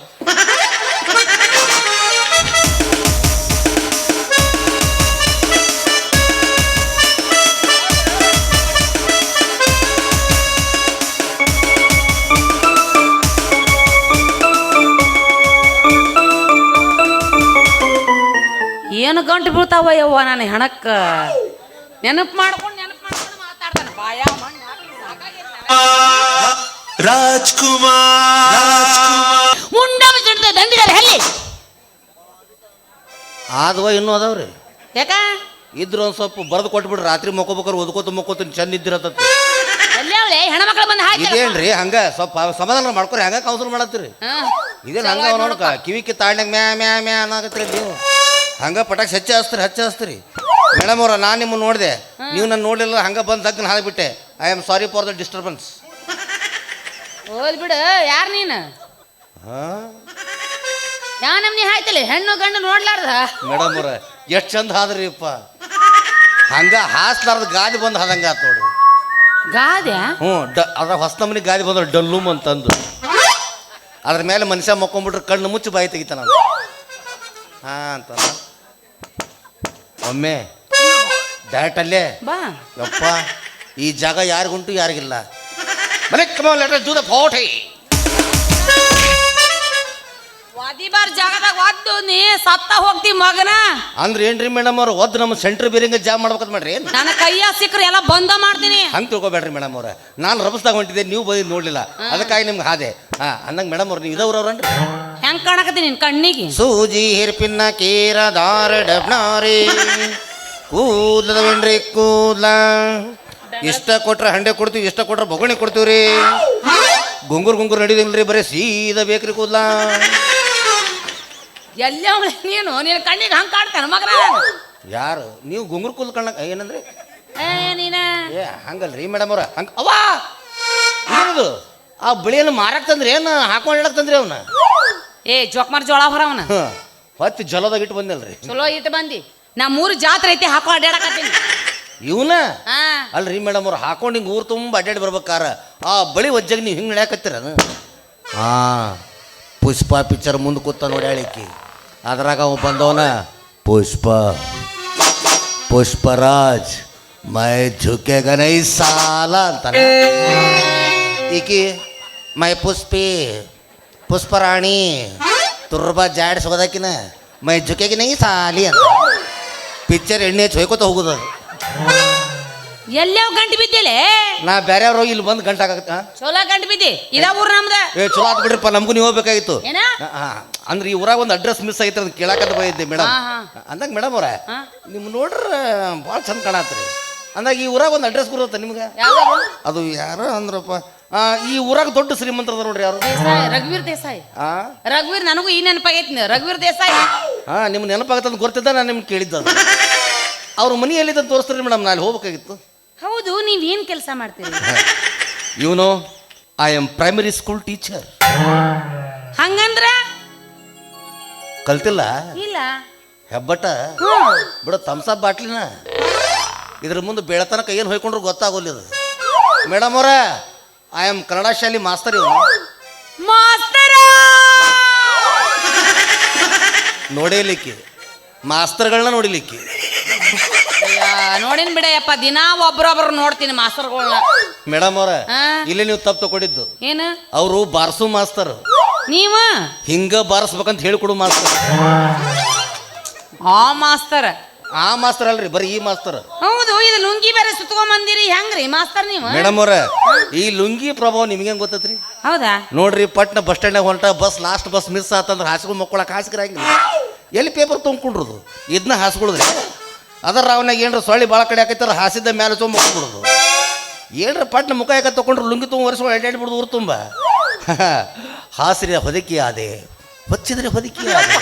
ಏನು ಗಂಟು ಬೀಳ್ತಾವ ಯವ್ವ ನಾನು ಹೆಣಕ್ಕ ನೆನಪು ಮಾಡ್ಕೊಂಡು ಮಾತಾಡ್ತಾನೆ ಬಾಯ ರಾಜ್ಕುಮಾರ್ ಮುಂಡ ದಂಡಿದ್ದಾರೆ ಹಲ್ಲಿ ಆದ್ವ ಇನ್ನೂ ಅದಾವ್ರಿ ಯಾಕ ಇದ್ರ ಒಂದ್ ಸ್ವಲ್ಪ ಬರೆದು ಕೊಟ್ಬಿಡ್ರಿ ರಾತ್ರಿ ಮಕ್ಕೋಬೇಕಾರೆ ಓದ್ಕೋತ ಚಂದ ಇದ್ದಿರತ್ತ ಅಲ್ಲೇ ಅವಳೆ ಹೆಣ್ಮಕ್ಳು ಬಂದು ಹಾಕಿ ಇದೇನ್ರಿ ಹಂಗ ಸ್ವಲ್ಪ ಸಮಾಧಾನ ಮಾಡ್ಕೊರಿ ಹಂಗ ಕೌನ್ಸಲ್ ಮಾಡತ್ತೀರಿ ಇದೇನು ಹಂಗ ನೋಡಕ ಕಿವಿಕ್ಕೆ ತಾಳ್ನಾಗ ಮ್ಯಾ ಅನ್ನಕತ್ರಿ ನೀವು ಹಂಗ ಪಟಾಕ್ ಹೆಚ್ಚು ಹಚ್ಚಿಸ್ತೀರಿ ಮೇಡಮ್ ಅವ್ರ ನಾನು ನಿಮ್ಮನ್ನು ನೋಡಿದೆ ನೀವು ನಾನು ನೋಡಲಿಲ್ಲ ಹಂಗ ಬಂದು ಹಗ್ಗನ ಹಾಕ್ಬಿಟ್ಟೆ I am sorry for the disturbance ಓದ್ಬಿಡು ಯಾರು ನೀನು ಯಾ ನಮ್ನಿ ಹಾಯ್ತಲ್ಲ ಹೆಣ್ಣು ಗಂಡು ನೋಡ್ಲಾರ್ದ ಮೇಡಮ್ ಅವ್ರ ಎಷ್ಟು ಚಂದ ಆದ್ರಿಪ್ಪ ಹಂಗ ಹಾಸ್ಲಾರ್ದ ಗಾದಿ ಬಂದು ಹಾದಂಗ ಆತ್ ನೋಡ್ರಿ ಗಾದ್ಯಾ ಹ್ಞೂ ಅದ್ರ ಹೊಸ ನಮನಿ ಗಾದಿ ಬಂದ್ರೆ ಡಲ್ಲೂಮ್ ಅಂತಂದು ಅದ್ರ ಮೇಲೆ ಮನುಷ್ಯ ಮಕ್ಕೊಂಡ್ಬಿಟ್ರೆ ಕಣ್ಣು ಮುಚ್ಚಿ ಬಾಯಿ ತೆಗಿತಾನ ಹಾಂ ಅಂತ ಒಮ್ಮೆ ಡೈರೆಕ್ಟ್ ಅಲ್ಲೇ ಬಾ ಯಪ್ಪ ಈ ಜಾಗ ಯಾರಿಗುಂಟು ಯಾರಿಗಿಲ್ಲ ಮನೆ come on let us do the photo ವಾದಿಬಾರ್ ಜಾಗದಾಗ ಒದ್ದು ನೀ ಸತ್ತ ಹೋಗ್ತಿ ಮಗನ ಅಂದ್ರೆ ಏನ್ರಿ ಮೇಡಮ್ ಅವ್ರು ಒದ್ದು ನಮ್ಮ ಸೆಂಟ್ರ್ ಬೇರಿಂಗ ಜಾಬ್ ಮಾಡ್ಬೇಕಂತ ಮಾಡ್ರಿ ಏನು ನನ್ನ ಕೈಯ ಸಿಕ್ಕರೆ ಎಲ್ಲ ಬಂದ ಮಾಡ್ತೀನಿ ಹಂಗೆ ತಿಳ್ಕೊಬೇಡ್ರಿ ಮೇಡಮ್ ಅವ್ರೆ ನಾನು ರಭಸ್ದಾಗ ಹೊಂಟಿದ್ದೆ ನೀವು ಬಂದು ನೋಡ್ಲಿಲ್ಲ ಅದಕ್ಕಾಗಿ ನಿಮ್ಗೆ ಹಾದೆ ಅಂದಂಗೆ ಮೇಡಮ್ ಅವ್ರು ನೀವು ಇದವ್ರವ್ರನ್ರಿ ಹೆಂಗ್ ಕಾಣಕತ್ತೀನಿ ನಿನ್ ಕಣ್ಣಿಗೆ ಸೂಜಿ ಹಿರ್ಪಿನ್ನ ಕೇರ ದಾರ ಡಬ್ನಾರಿ ಕೂದಲವೇನ್ರಿ ಕೂದ್ಲ ಇಷ್ಟ ಕೊಟ್ರೆ ಹಂಡೆ ಕೊಡ್ತೀವಿ ಇಷ್ಟ ಕೊಟ್ರೆ ಬೊಗಣಿ ಕೊಡ್ತೀವ್ರಿ ಗುಂಗುರು ನಡೀದಿಲ್ರಿ ಬರೀ ಸೀದಾ ಬೇಕ್ರಿ ಕೂದ್ಲ ಎಲ್ಲ ನೀನು ನಿನ್ನ ಕಣ್ಣಿಗೆ ಹಂಗೆ ಕಾಣ್ತಾನ ಮಗನ ಯಾರು ನೀವು ಗುಂಗುರು ಕೂದಲು ಕಣ್ಣ ಏನಂದ್ರಿ ನೀನ ಏ ಹಂಗಲ್ರಿ ಮೇಡಮ್ ಅವ್ರ ಹಂಗೆ ಅವ್ವಾ ಏನದು ಆ ಬಿಳಿಯನ್ನು ಮಾರಕ್ ತಂದ್ರಿ ಏನು ಹಾಕೊಂಡು ಹೇಳಕ್ ತಂದ್ರಿ ಅವನ್ನ ಏ ಜೋಕ್ಮಾರ್ ಜೋಳ ಹೊರವನ ಹೊತ್ತು ಜಲದಾಗ ಇಟ್ಟು ಬಂದಲ್ರಿ ಚಲೋ ಇಟ್ಟು ಬಂದಿ ನಾ 3 ಜಾತ್ರೆ ಐತಿ ಹಾಕೊಂಡು ಅಡ್ಯಾಡಕತ್ತೀನಿ ಇವನ ಹಾ ಅಲ್ರಿ ಮೇಡಮ್ ಅವ್ರು ಹಾಕೊಂಡು ಹಿಂಗೆ ಊರು ತುಂಬ ಅಡ್ಡಾಡಿ ಬರ್ಬೇಕಾರ ಆ ಬಳಿ ವಜ್ಜಾಗ ನೀವು ಹಿಂಗೆ ನಡ್ಯಾಕತ್ತೀರ ಪುಷ್ಪ ಪಿಕ್ಚರ್ ಮುಂದೆ ಕೂತ ನೋಡಿ ಹೇಳಿಕಿ ಅದ್ರಾಗ ಅವ ಬಂದವನ ಪುಷ್ಪರಾಜ್ ಮೈ ಝುಕೆಗ ನೈ ಸಾಲ ಅಂತಾನೆ ಈಕಿ ಮೈ ಪುಷ್ಪರಾಣಿ ತುರ್ಬಾ ಜಾಡ್ಸೋದಕ್ಕಿನ ಮೈ ಝುಕೆಗೆ ನೈ ಸಾಲಿ ಅಂತ ಪಿಕ್ಚರ್ ಎಣ್ಣೆ ಹೊಯ್ಕೋತ ಹೋಗುದು ಎಲ್ಲೆವ್ ಗಂಟು ಬಿದ್ದಿಲೆ ನಾ ಬೇರೆಯವ್ರು ಇಲ್ಲಿ ಬಂದು ಗಂಟೆ ಆಗತ್ತ ಚಲೋ ಗಂಟು ಬಿದ್ದಿ ಇದ ಊರ್ ನಮ್ದ ಏ ಚಲೋ ಆತ್ ಬಿಡ್ರಿಪ್ಪ ನಮಗೂ ನೀವು ಹೋಗ್ಬೇಕಾಗಿತ್ತು ಏನ ಅಂದ್ರೆ ಈ ಊರಾಗ ಒಂದು ಅಡ್ರೆಸ್ ಮಿಸ್ ಆಗಿತ್ತು ಅದನ್ನ ಕೇಳಾಕಂತ ಬಂದಿದ್ದೆ ಮೇಡಮ್ ಹಾ. ಅಂದಾಗ ಮೇಡಮ್ ಅವ್ರ ನಿಮ್ ನೋಡ್ರ ಭಾಳ ಚಂದ ಕಾಣತ್ರಿ ಅಂದಾಗ ಈ ಊರಾಗ ಒಂದು ಅಡ್ರೆಸ್ ಬರುತ್ತೆ ನಿಮ್ಗೆ ಯಾವ್ದು ಅದು ಯಾರು ಅಂದ್ರಪ್ಪ ಈ ಊರಾಗ ದೊಡ್ಡ ಶ್ರೀಮಂತರದ ನೋಡ್ರಿ ಯಾರು ದೇಸಾಯಿ ರಘುವೀರ್ ದೇಸಾಯಿ ರಘುವೀರ್ ನನಗೂ ಈ ನೆನಪಾಗೈತಿ ರಘುವೀರ್ ದೇಸಾಯಿ ನಿಮ್ಗೆ ನೆನಪಾಗತ್ತಂತ ಗೊತ್ತಿದ್ದ ನಾನು ನಿಮ್ಗೆ ಕೇಳಿದ್ದ ಅವ್ರ ಮನೆ ಎಲ್ಲಿದ್ದಂತ ತೋರಿಸ್ತೀರಿ ಮೇಡಮ್ ನಾನು ಹೋಗ್ಬೇಕಾಗಿತ್ತು ಹೌದು ನೀವೇನ್ ಕೆಲಸ ಮಾಡ್ತೀರಿ ಇವನು I am primary school teacher ಹಂಗಂದ್ರ ಕಲ್ತಿಲ್ಲ ಇಲ್ಲ ಹೆಬ್ಬಟ್ಟ ಬಿಡ ಥಮ್ಸಪ್ ಬಾಟ್ಲಿನ ಇದ್ರ ಮುಂದೆ ಬೆಳತನಕ ಏನು ಹೊಯ್ಕೊಂಡ್ರು ಗೊತ್ತಾಗೋಲ್ಲ ಇದು ಮೇಡಮ್ ಅವರ ಐ ಆಮ್ ಕನ್ನಡ ಶಾಲೆ ಮಾಸ್ತರ್ ಇವನು ಮಾಸ್ತರ ನೋಡಿಲಿಕ್ಕೆ ಮಾಸ್ತರ್ಗಳನ್ನ ನೋಡಿಲಿಕ್ಕೆ ನೋಡಿನ್ ಬಿಡಯಪ್ಪ ದಿನಾ ಒಬ್ರೊಬ್ರು ನೋಡ್ತೀನಿ ಮಾಸ್ತರ್ಗಳನ್ನ ಮೇಡಮ್ ಅವರ ಇಲ್ಲಿ ನೀವು ತಪ್ಪು ತಗೊಂಡಿದ್ದು ಏನು ಅವರು ಬಾರ್ಸು ಮಾಸ್ತರ್ ನೀವ ಹಿಂಗ ಬಾರಿಸ್ಬೇಕಂತ ಹೇಳಿಕೊಡು ಮಾಸ್ತರ್ ಆ ಮಾಸ್ತರ್ ಆ ಮಾಸ್ತರ್ ಅಲ್ರಿ ಬರೀ ಈ ಮಾಸ್ತರ್ ಹೌದು ಇದು ಲುಂಗಿ ಬೇರೆ ಸುತ್ಕೊಂಡ್ ಬಂದಿರಿ ಹೆಂಗ್ರಿ ಮಾಸ್ತರ್ ನೀವು ಮೇಡಮ್ ಅವ್ರ ಈ ಲುಂಗಿ ಪ್ರಭಾವ ನಿಮ್ಗೆ ಹೆಂಗ್ ಗೊತ್ತೈತ್ರಿ ಹೌದಾ ನೋಡ್ರಿ ಪಟ್ನ ಬಸ್ ಸ್ಟ್ಯಾಂಡ್ನಾಗ ಹೊಂಟ ಲಾಸ್ಟ್ ಬಸ್ ಮಿಸ್ ಆತಂದ್ರೆ ಹಾಸ್ಕೊಂಡು ಮಕ್ಕಳಕ್ಕೆ ಹಾಸಿಗಿರಂಗಿಲ್ಲ ಎಲ್ಲಿ ಪೇಪರ್ ತೊಗೊಂಡ್ರದು ಇದನ್ನ ಹಾಸ್ಕೊಳಿದ್ರಿ ಅದರ ಅವನಾಗ ಏನ್ರ ಸೊಳ್ಳಿ ಭಾಳ ಕಡೆ ಹಾಕೈತಾರ ಹಾಸಿದ್ದ ಮೇಲೆ ತುಂಬ ಮಕ್ಕೊಬಿಡೋದು ಏನ್ರ ಪಟ್ನ ಮುಖ ಯಾಕೆ ತೊಗೊಂಡ್ರು ಲುಂಗಿ ತುಂಬ ವರ್ಷ ಅಡ್ಡಾಡ್ಬಿಡ್ದು ಊರು ತುಂಬ ಹಾಸಿರಿ ಹೊದಕಿ ಆದೆ ಹೊಚ್ಚಿದ್ರೆ ಹೊದಕಿ ಆದೆ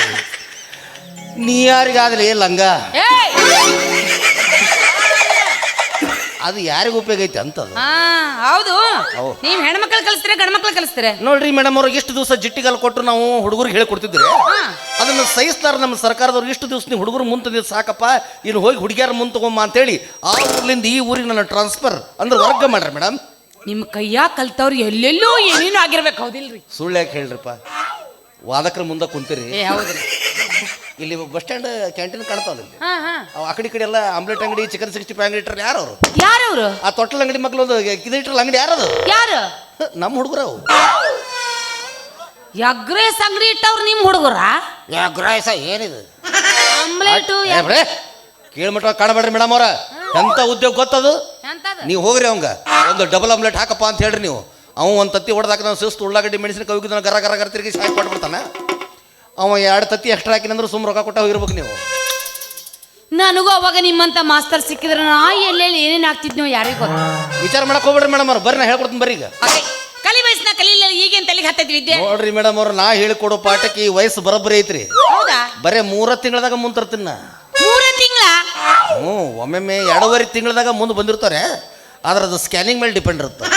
ನೀ ಯಾರಿಗಾದ್ರಿ ಲಂಗ ಅದು ಯಾರಿಗೂ ಉಪಯೋಗ ಐತೆ ಅಂತದು ಹೌದು ನೀವ್ ಹೆಣ್ಮಕ್ಳು ಕಲಿಸ್ತೀರ ಗಂಡ್ಮಕ್ಳು ಕಲಿಸ್ತೀರ ನೋಡ್ರಿ ಮೇಡಮ್ ಅವ್ರಿಗೆ ಇಷ್ಟು ದಿವಸ ಜಿಟ್ಟಿಗಾಲ ಕೊಟ್ಟು ನಾವು ಹುಡುಗರಿಗೆ ಹೇಳ್ಕೊಡ್ತಿದ್ರಿ ಅದನ್ನು ಸಹಿಸ್ತಾರ ನಮ್ಮ ಸರ್ಕಾರದವ್ರು ಇಷ್ಟು ದಿವಸ ನೀವು ಹುಡುಗರು ಮುಂತಂದಿದ್ದು ಸಾಕಪ್ಪ ಇನ್ನು ಹೋಗಿ ಹುಡುಗಿಯರ ಮುಂದೆ ತಗೊಂಬ ಅಂತೇಳಿ ಆ ಊರ್ಲಿಂದ ಈ ಊರಿಗೆ ನನ್ನ ಟ್ರಾನ್ಸ್ಫರ್ ಅಂದ್ರೆ ವರ್ಗ ಮಾಡ್ರಿ ಮೇಡಮ್ ನಿಮ್ಮ ಕೈಯಾಗ ಕಲ್ತವ್ರು ಎಲ್ಲೆಲ್ಲೋ ಏನೇನು ಆಗಿರ್ಬೇಕು ಹೌದಿಲ್ರಿ ಸುಳ್ಳು ಯಾಕೆ ಹೇಳ್ರಿಪ್ಪ ವಾದಕ್ರ ಮುಂದೆ ಕುಂತೀರಿ ಹೌದ್ರಿ ಇಲ್ಲಿ ಬಸ್ ಸ್ಟ್ಯಾಂಡ್ ಕ್ಯಾಂಟೀನ್ ಕಾಣ್ತಾವಲ್ಲ ಅವು ಆ ಕಡೆ ಎಲ್ಲ ಆಮ್ಲೆಟ್ ಅಂಗಡಿ ಚಿಕನ್ 65 ಅಂಗಡಿ ಇಟ್ಟರೆ ಯಾರು ಅವರು ಯಾರವ್ರು ಆ ತೊಟ್ಟಲ ಅಂಗಡಿ ಮಕ್ಳು ಒಂದು ಇದಿಟ್ರಲ್ಲ ಅಂಗಡಿ ಯಾರದು ಯಾರು ನಮ್ಮ ಹುಡುಗರು ಅವು ಎಗ್ರೇಸ್ ಅಂಗಡಿ ಇಟ್ಟವ್ರು ನಿಮ್ಮ ಹುಡುಗರ ಗ್ರಾಯಸ ಏನಿದು ಆಮ್ಲೆಟು ಕೇಳ್ಮಟ್ಟ ಕಾಣಬೇಡ್ರಿ ಮೇಡಮ್ ಅವ್ರ ಎಂತ ಉದ್ಯೋಗ ಗೊತ್ತದು ನೀವು ಹೋಗ್ರಿ ಅವಂಗ ಒಂದು ಡಬಲ್ ಆಮ್ಲೆಟ್ ಹಾಕಪ್ಪ ಅಂತ ಹೇಳ್ರಿ ನೀವು ಅವ ಒಂದು ತತ್ತಿ ಹೊಡೆದಾಕ ನಾನು ಸುಸ್ತು ಉಳ್ಳಾಗಡ್ಡಿ ಮೆಣಸಿನ ಕವಿಗಿದ ಗರ ಗರ ಗರ ತಿರುಗಿ ಸಾಯಿ ಕೊಟ್ಬಿಡ್ತಾನೆ ಅವ 2 ತತ್ತಿ ಎಕ್ಸ್ಟ್ರಾ ಹಾಕಿನಂದ್ರೆ ಸುಮ್ಮ ರೊಕ್ಕ ಕೊಟ್ಟ ಹೋಗಿರ್ಬೇಕು ನೀವು ನನಗೂ ಅವಾಗ ನಿಮ್ಮಂತ ಮಾಸ್ತರ್ ಸಿಕ್ಕಿದ್ರೆ ನಾ ಎಲ್ಲೆಲ್ಲಿ ಏನೇನು ಆಗ್ತಿದ್ನೋ ಯಾರಿಗೂ ಗೊತ್ತ ವಿಚಾರ ಮಾಡಕ್ ಹೋಗ್ಬೇಡ್ರಿ ಮೇಡಮ್ ಅವ್ರು ಬರ್ರಿ ನಾ ಹೇಳ್ಕೊಡ್ತೀನಿ ಬರ್ರಿ ಈಗ ಕಲಿ ವಯಸ್ಸಿನ ಕಲೀಲಿಲ್ಲ ಈಗೇನು ತಲೆಗೆ ಹತ್ತೈತಿ ವಿದ್ಯೆ ನೋಡ್ರಿ ಮೇಡಮ್ ಅವ್ರು ನಾ ಹೇಳಿಕೊಡೋ ಪಾಠಕ್ಕೆ ಈ ವಯಸ್ಸು ಬರೋಬ್ಬರಿ ಐತ್ರಿ ಹೌದಾ ಬರೇ 3 ತಿಂಗಳದಾಗ ಮುಂದೆ ತರ್ತೀನಿ ನಾ 3 ತಿಂಗಳ ಒಮ್ಮೊಮ್ಮೆ 2.5 ತಿಂಗಳದಾಗ ಮುಂದೆ ಬಂದಿರ್ತಾರೆ ಆದ್ರೆ ಅದು ಸ್ಕ್ಯಾನಿಂಗ್ ಮೇಲೆ ಡಿಪೆಂಡ್ ಇರುತ್ತೆ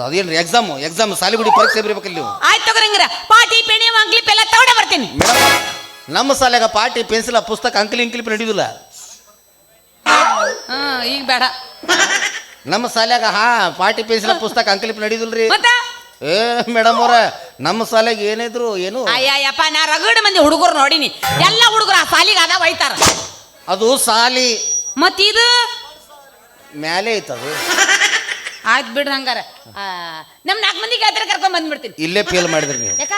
ಅದೇನ್ರಿ ಎಕ್ಸಾಮ್ ಸಾಲಿಗುಡಿ ಪರೀಕ್ಷೆ ಬರೀಬೇಕಲ್ಲ ನೀವು ಆಯ್ತು ತಗೋರಂಗ್ರ ಪಾಟಿ ಪೆಣೆ ಅಂಕ್ಲಿಪ್ ಎಲ್ಲ ತಗೊಂಡೆ ಬರ್ತೀನಿ ಮೇಡಮ್ ನಮ್ಮ ಶಾಲೆಗ ಪಾಟಿ ಪೆನ್ಸಿಲ್ ಪುಸ್ತಕ ಅಂಕಲಿ ಇಂಕ್ಲಿಪ್ ನಡೆಯುದಿಲ್ಲ ಈಗ ಬೇಡ ನಮ್ಮ ಶಾಲ್ಯಾಗ ಪಾಟಿ ಪೇನ್ಸಿಲ ಪುಸ್ತಕ ಅಂಕಲಿಪ್ ನಡೀದಿಲ್ರಿ. ಮತ್ತ ಏ ಮೇಡಮ್ ಅವ್ರ ನಮ್ಮ ಶಾಲೆಗೆ ಏನಿದ್ರು ಏನು ಅಯ್ಯಪ್ಪ ನಾ ರಗಡ್ ಮಂದಿ ಹುಡುಗರು ನೋಡಿನಿ. ಎಲ್ಲ ಹುಡುಗರು ಆ ಸಾಲಿಗೆ ಅದ ಒಯ್ತಾರ. ಅದು ಸಾಲಿ ಮತ್ ಇದು ಮ್ಯಾಲೆ ಐತದು. ಆಯ್ತು ಬಿಡ್ರಿ ಹಂಗಾರ. ನಮ್ 4 ಮಂದಿ ಗಾತ್ರ ಕರ್ಕೊಂಡ್ ಬಂದ್ಬಿಡ್ತೀನಿ. ಇಲ್ಲೇ ಫೇಲ್ ಮಾಡಿದ್ರಿ ನೀವು. ಯಾಕ?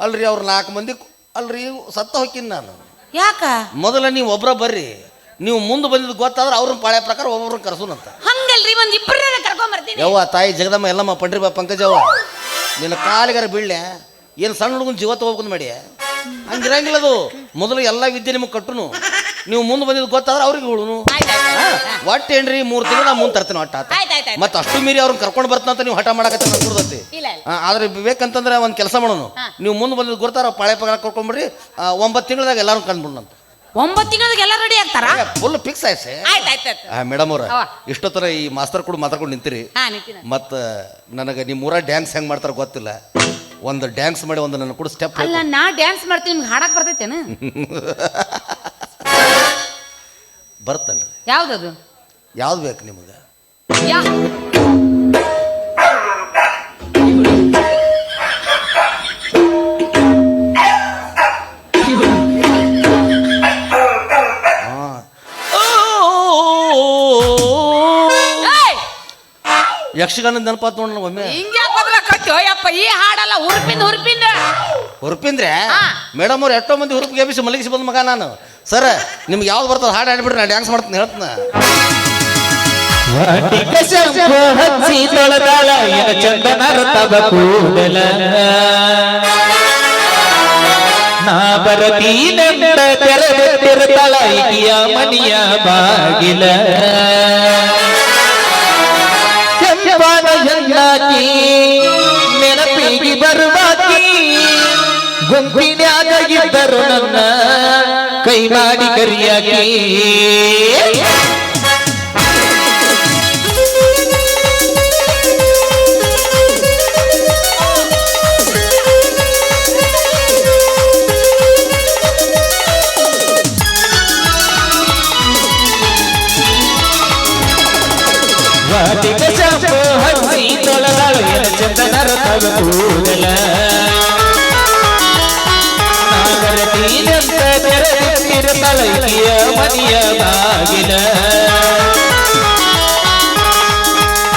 ಅಲ್ರಿ ಅವ್ರು 4 ಮಂದಿ ಅಲ್ರಿ ಸತ್ತ ಹೋಗಿನ್ ನಾನು. ಯಾಕ? ಮೊದಲ ನೀವು ಒಬ್ರ ಬರ್ರಿ, ನೀವು ಮುಂದೆ ಬಂದಿದ್ದು ಗೊತ್ತಾದ್ರೆ ಅವ್ರನ್ನ ಪಾಳೆ ಪ್ರಕಾರ ಒಬ್ಬೊಬ್ರನ್ನ ಕರ್ಸೋನಂತ. ಹಂಗಲ್ರಿ ಒಂದ್ ಇಬ್ಬರನ್ನ ಕರ್ಕೊಂಡ್ ಬರ್ತೀನಿ. ಯವ್ವ ತಾಯಿ ಜಗದಮ್ಮ ಎಲ್ಲಮ್ಮ ಪಂಡ್ರಿ ಬಾ ಪಂಕಜವ್ವ ನಿನ್ನ ಕಾಲಿಗಾರ ಬೀಳ್ಳೆ ಏನು ಸಣ್ಣ ಹುಡುಗನ ಜೀವ ತಗೋಬೇಕು ಮಾಡಿ. ಹಂಗಿರಂಗಿಲ್ಲ ಅದು. ಮೊದಲು ಎಲ್ಲ ವಿದ್ಯೆ ನಿಮಗೆ ಕಟ್ಟುನು, ನೀವು ಮುಂದೆ ಬಂದಿದ್ದು ಗೊತ್ತಾದ್ರೆ ಅವ್ರಿಗೆ ಹುಡುನು. ಒಟ್ಟು ಏನ್ರಿ 3 ತಿಂಗಳು ನಾ ಮುಂದೆ ತರ್ತೀನಿ ಒಟ್ಟು ಆತ. ಮತ್ತೆ ಅಷ್ಟು ಮೀರಿ ಅವ್ರನ್ನ ಕರ್ಕೊಂಡು ಬರ್ತಂತ ನೀವು ಹಠ ಮಾಡಕತ್ತೆ ಅನ್ಕೊಡ್ತೈತಿ. ಆದ್ರೆ ಬೇಕಂತಂದ್ರೆ ಒಂದು ಕೆಲಸ ಮಾಡೋನು, ನೀವು ಮುಂದೆ ಬಂದಿದ್ದು ಗೊತ್ತಾರ ಪಾಳೆ ಪಗಾರ ಕರ್ಕೊಂಡ್ಬಿಡ್ರಿ. 9 ತಿಂಗಳದಾಗ ಎಲ್ಲರೂ ಕಂಡ್ಬಿಡ್ನಂತ. 9 ತಿಂಗಳಿಗೆ ಎಲ್ಲ ರೆಡಿ ಆಗ್ತಾರ? ಫುಲ್ ಫಿಕ್ಸ್ ಆಯ್ತು. ಮೇಡಮ್ ಅವ್ರ ಇಷ್ಟೊತ್ತರ ಈ ಮಾಸ್ತರ್ ಕೂಡ ಮಾತಾಡ್ಕೊಂಡು ನಿಂತಿರಿ. ಮತ್ತು ನನಗೆ ನಿಮ್ಮ ಊರ ಡ್ಯಾನ್ಸ್ ಹೆಂಗೆ ಮಾಡ್ತಾರ ಗೊತ್ತಿಲ್ಲ. ಒಂದು ಡ್ಯಾನ್ಸ್ ಮಾಡಿ ಒಂದು ನನ್ನ ಕೂಡ ಸ್ಟೆಪ್. ಅಲ್ಲ ನಾ ಡ್ಯಾನ್ಸ್ ಮಾಡ್ತೀನಿ, ನಿಮ್ಗೆ ಹಾಡಕ್ ಬರ್ತೈತೇನ? ಬರ್ತಲ್ರಿ. ಯಾವ್ದದು? ಯಾವ್ದು ಬೇಕು ನಿಮಗೆ? ಯಕ್ಷಗಾನದ ನೆನಪಾತ್ ನೋಡ ಒಮ್ಮೆ. ಕಟ್ಟೋಯಪ್ಪ ಈ ಹಾಡಲ್ಲ, ಹುರುಪಿಂದ್ರೆ ಮೇಡಮ್ ಅವ್ರು ಎಷ್ಟೋ ಮಂದಿ ಹುರುಪಿಗೆ ಎಬ್ಬಿಸಿ ಮಲಗಿಸಿ ಬಂದ ಮಗ ನಾನು. ಸರ್ ನಿಮ್ಗೆ ಯಾವ್ದು ಬರ್ತದೆ ಹಾಡು ಹಾಡ್ಬಿಡ್ರಿ, ನಾನು ಡ್ಯಾನ್ಸ್ ಮಾಡ್ತೀನಿ ಹೇಳ್ತೀನಿ. ಹಚ್ಚಿ ತೊಳೆದಾಳ ಚಂದನರ ತಬ ಕೂದಲ ನಾ ಬರತೀನೆಂದ ತೆರೆದಿರ್ತಾಳ ಇಕಿಯ ಮನಿಯ ಬಾಗಿಲ ಕೆಂಪಾದ ಹೆಣ್ಣಾಕಿ ನೆನಪಿಗೆ ಬರುವಾಕಿ ಗುಂಪಿನ್ಯಾಗ ಇದ್ದರು ನನ್ನ ಕೈ ಮಾಡಿ ಕರಿಯಾಕಿ ವಾಟಿಕ ಶಾಂಪು ಹಚ್ಚಿ ತೊಳೆದಾಳು ಚಂದನರ ತವ ಕೂದಲ ನಾಗರತೀನಂತ ತೆರೆದಿರ್ತಾಳ ಇಕಿಯ ಮನಿಯ ಬಾಗಿಲ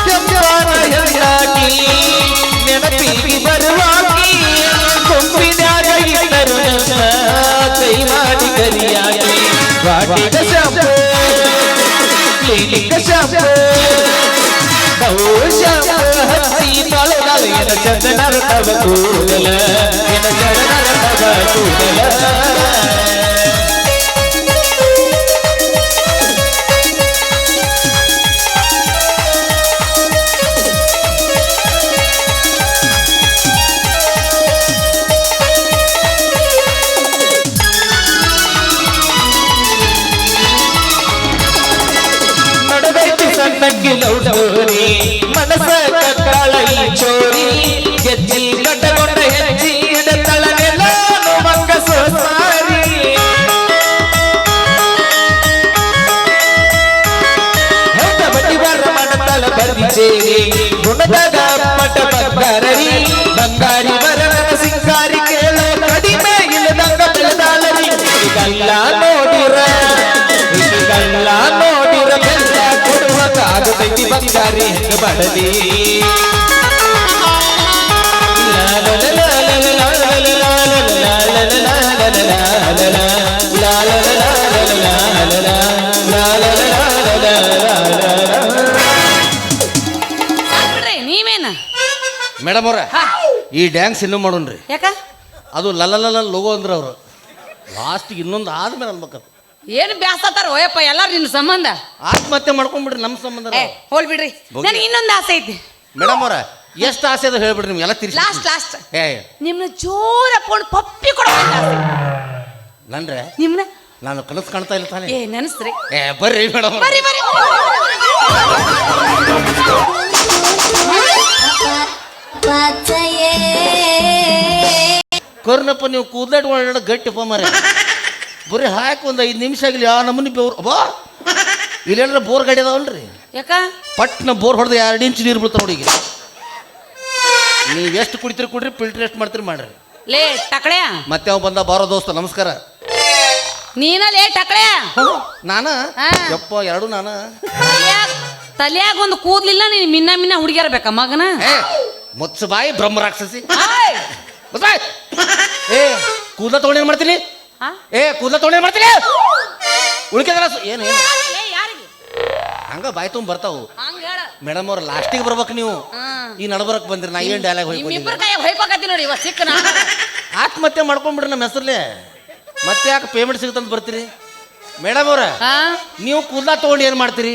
ಕೆಂಪಾನ ಹೆಣ್ಣಾಕಿ ನೆನಪಿಗೆ ಬರುವಾಕಿ ಕೊಂಬಿನ್ಯಾಗ ಇದ್ದರು ನನ್ನ ಕೈ ಮಾಡಿ ಕರಿಯಾಗಿ ವಾಟಿಕ ಶಾಂಪು ಕ್ಲಿನಿಕ್ ಶಾಂಪು ಹಚ್ಚಿ ತೊಳೆದಾಳು ಚಂದನರ ತವ ಕೂದಲ ಚಂದನರ ತವ ಕೂದಲ ಲೌಡೋರಿ ಮನಸ ಕಕ್ಕಳ ಈ ಚೋರಿ ಗೆಜ್ಜಿ ಕಟ್ಟಗೊಂಡ ಹೆಜ್ಜಿ ಇಡತಳನೆಲ್ಲ ಮಂಗ ಸೋಸಾರಿ ಹೆಂಗ ಬಟ್ಟಿ ಬರ ಮಣತಳ ಬರ್ದಿದ್ದೇರಿ ಗುಣದಾಗ ಪಟ ಬಂಗಾರರಿ ಬಂಗಾರಿ ಬರನ ಸಿಂಗಾರಿ ಕೇಳೋ ಕಡಿಮೆ ಇಲ್ಲದಂಗ ಬೆಳೆದಾಳರಿ ಇದೆಲ್ಲ ನೋಡಿರ ಬೆಲ್ಲ ಕೊಡುವಾಗತೈತಿ ಬಂಗಾರಿ ಹೆಂಗ ಮಾಡಲಿ ನೀವೇನ ಮೇಡಮ್ ಅವ್ರ ಈ ಡ್ಯಾನ್ಸ್ ಇನ್ನೂ ಮಾಡೋಣ್ರಿ. ಯಾಕ? ಅದು ಲಲಲ ಲೋಗೋ ಅಂದ್ರೆ ಅವರು ಲಾಸ್ಟಿಗೆ ಇನ್ನೊಂದು ಆದ್ಮೇಲೆ ಅನ್ಬೇಕದು. ಏನು ಬ್ಯಾಸತ್ತಾರ ಓಯಪ್ಪ ಎಲ್ಲಾರು ನಿನ್ನ ಸಂಬಂಧ ಆತ್ಮಹತ್ಯೆ ಮಾಡ್ಕೊಂಡ್ಬಿಡ್ರಿ. ನಮ್ಮ ಸಂಬಂಧ ಹೋಲ್ ಬಿಡ್ರಿ. ನನಗೆ ಇನ್ನೊಂದು ಆಸೆ ಐತಿ ಮೇಡಮ್ ಅವ್ರ. ಎಷ್ಟು ಆಸೆ ಅದ ಹೇಳ್ಬಿಡ್ರಿ ನಿಮ್ಗೆ ಎಲ್ಲ ತಿರ್ಸಿ. ಲಾಸ್ಟ್ ನಿಮ್ನ ಜೋರ ಹಾಕೊಂಡು ಪಪ್ಪಿ ಕೊಡ್ಬೇಕು ನನ್ರೆ ನಿಮ್ನ ನಾನು ಕನಸು ಕಾಣ್ತಾ ಇಲ್ಲ ತಾನೆ. ನೆನಸ್ರಿ ಬರ್ರಿ ಮೇಡಮ್. ಕರ್ನಪ್ಪ ನೀವು ಕೂದಲಾಟ ಒಳಗಡೆ ಗಟ್ಟಿಪ್ಪ ಮರ ಬರೀ ಹಾಕಿ ಒಂದು 5 ನಿಮಿಷ ಆಗಲಿ ಆ ನಮ್ಮನಿ ಬೆವ್ರು ಬಾ ಇಲ್ಲೇನ್ರ ಬೋರ್ ಗಾಡಿ ಅದಾವಲ್ರಿ ಯಾಕ ಪಟ್ನ ಬೋರ್ ಹೊಡೆದು 2 ಇಂಚ್ ನೀರು ಬೀಳ್ತಾವ ನೋಡಿ ಈಗ ನೀವು ಎಷ್ಟು ಕುಡಿತೀರಿ ಕುಡ್ರಿ ಫಿಲ್ಟರ್ ಎಷ್ಟು ಮಾಡ್ತೀರಿ ಮಾಡ್ರಿ ಲೇ ಟಕಳ್ಯಾ ಮತ್ತೆ ಅವ ಬಂದ ಬಾರೋ ದೋಸ್ತ ನಮಸ್ಕಾರ ನೀನ ಲೇ ಟಕಳ್ಯಾ ನಾನ ಹಾ. ಯಪ್ಪ ಎರಡು ನಾನ ತಲ್ಯಾಗ ಒಂದು ಕೂದ್ಲಿಲ್ಲ ನೀನ್ ಮಿನ್ನ ಹುಡುಗಿಯರ ಬೇಕಾ ಮಗನ ಏ ಮುಚ್ಚ ಬಾಯಿ ಬ್ರಹ್ಮ ರಾಕ್ಷಸಿ ಆಯ್. ಮುಚ್ಚ ಬಾಯ್. ಏ ಕೂದಲ ತಗೊಂಡೇನ್ ಮಾಡ್ತೀನಿ ಹಾ? ಕೂದಲ ತಗೊಂಡೇನ್ ಮಾಡ್ತೀನಿ ಉಳ್ಕೆದಲ್ಲ ಏನು ಏನು ಲೇ, ಯಾರಿಗೆ? ಹಂಗ ಬಾಯಿ ತುಂಬ ಬರ್ತಾವು ಹಂಗ್ ಹೇಳ. ಮೇಡಮ್ ಅವ್ರ ಲಾಸ್ಟಿಗೆ ಬರ್ಬೇಕು ನೀವು ಹಾ. ಈ ನಡ್ಬರಕ್ ಬಂದ್ರಿ ನಾ ಏನು ಡೈಲಾಗ್ ನಿಮ್ಮಿಬ್ಬರ ಹೋಗಿ ಕೈ ಹೊಯ್ಪಾಕತ್ತಿ ನೋಡಿ ಇವತ್ತು ಸಿಕ್ಕ ನಾನು ಆತ್ಮಹತ್ಯೆ ಮಾಡ್ಕೊಂಡ್ಬಿಡ್ರಿ ನಮ್ಮ ಹೆಸರ್ಲೆ ಮತ್ತೆ ಯಾಕೆ ಪೇಮೆಂಟ್ ಸಿಗುತ್ತಂತ ಬರ್ತೀರಿ ಮೇಡಮ್ ಅವ್ರ ಹಾ? ನೀವು ಕೂದಲ ತಗೊಂಡು ಏನು ಮಾಡ್ತೀರಿ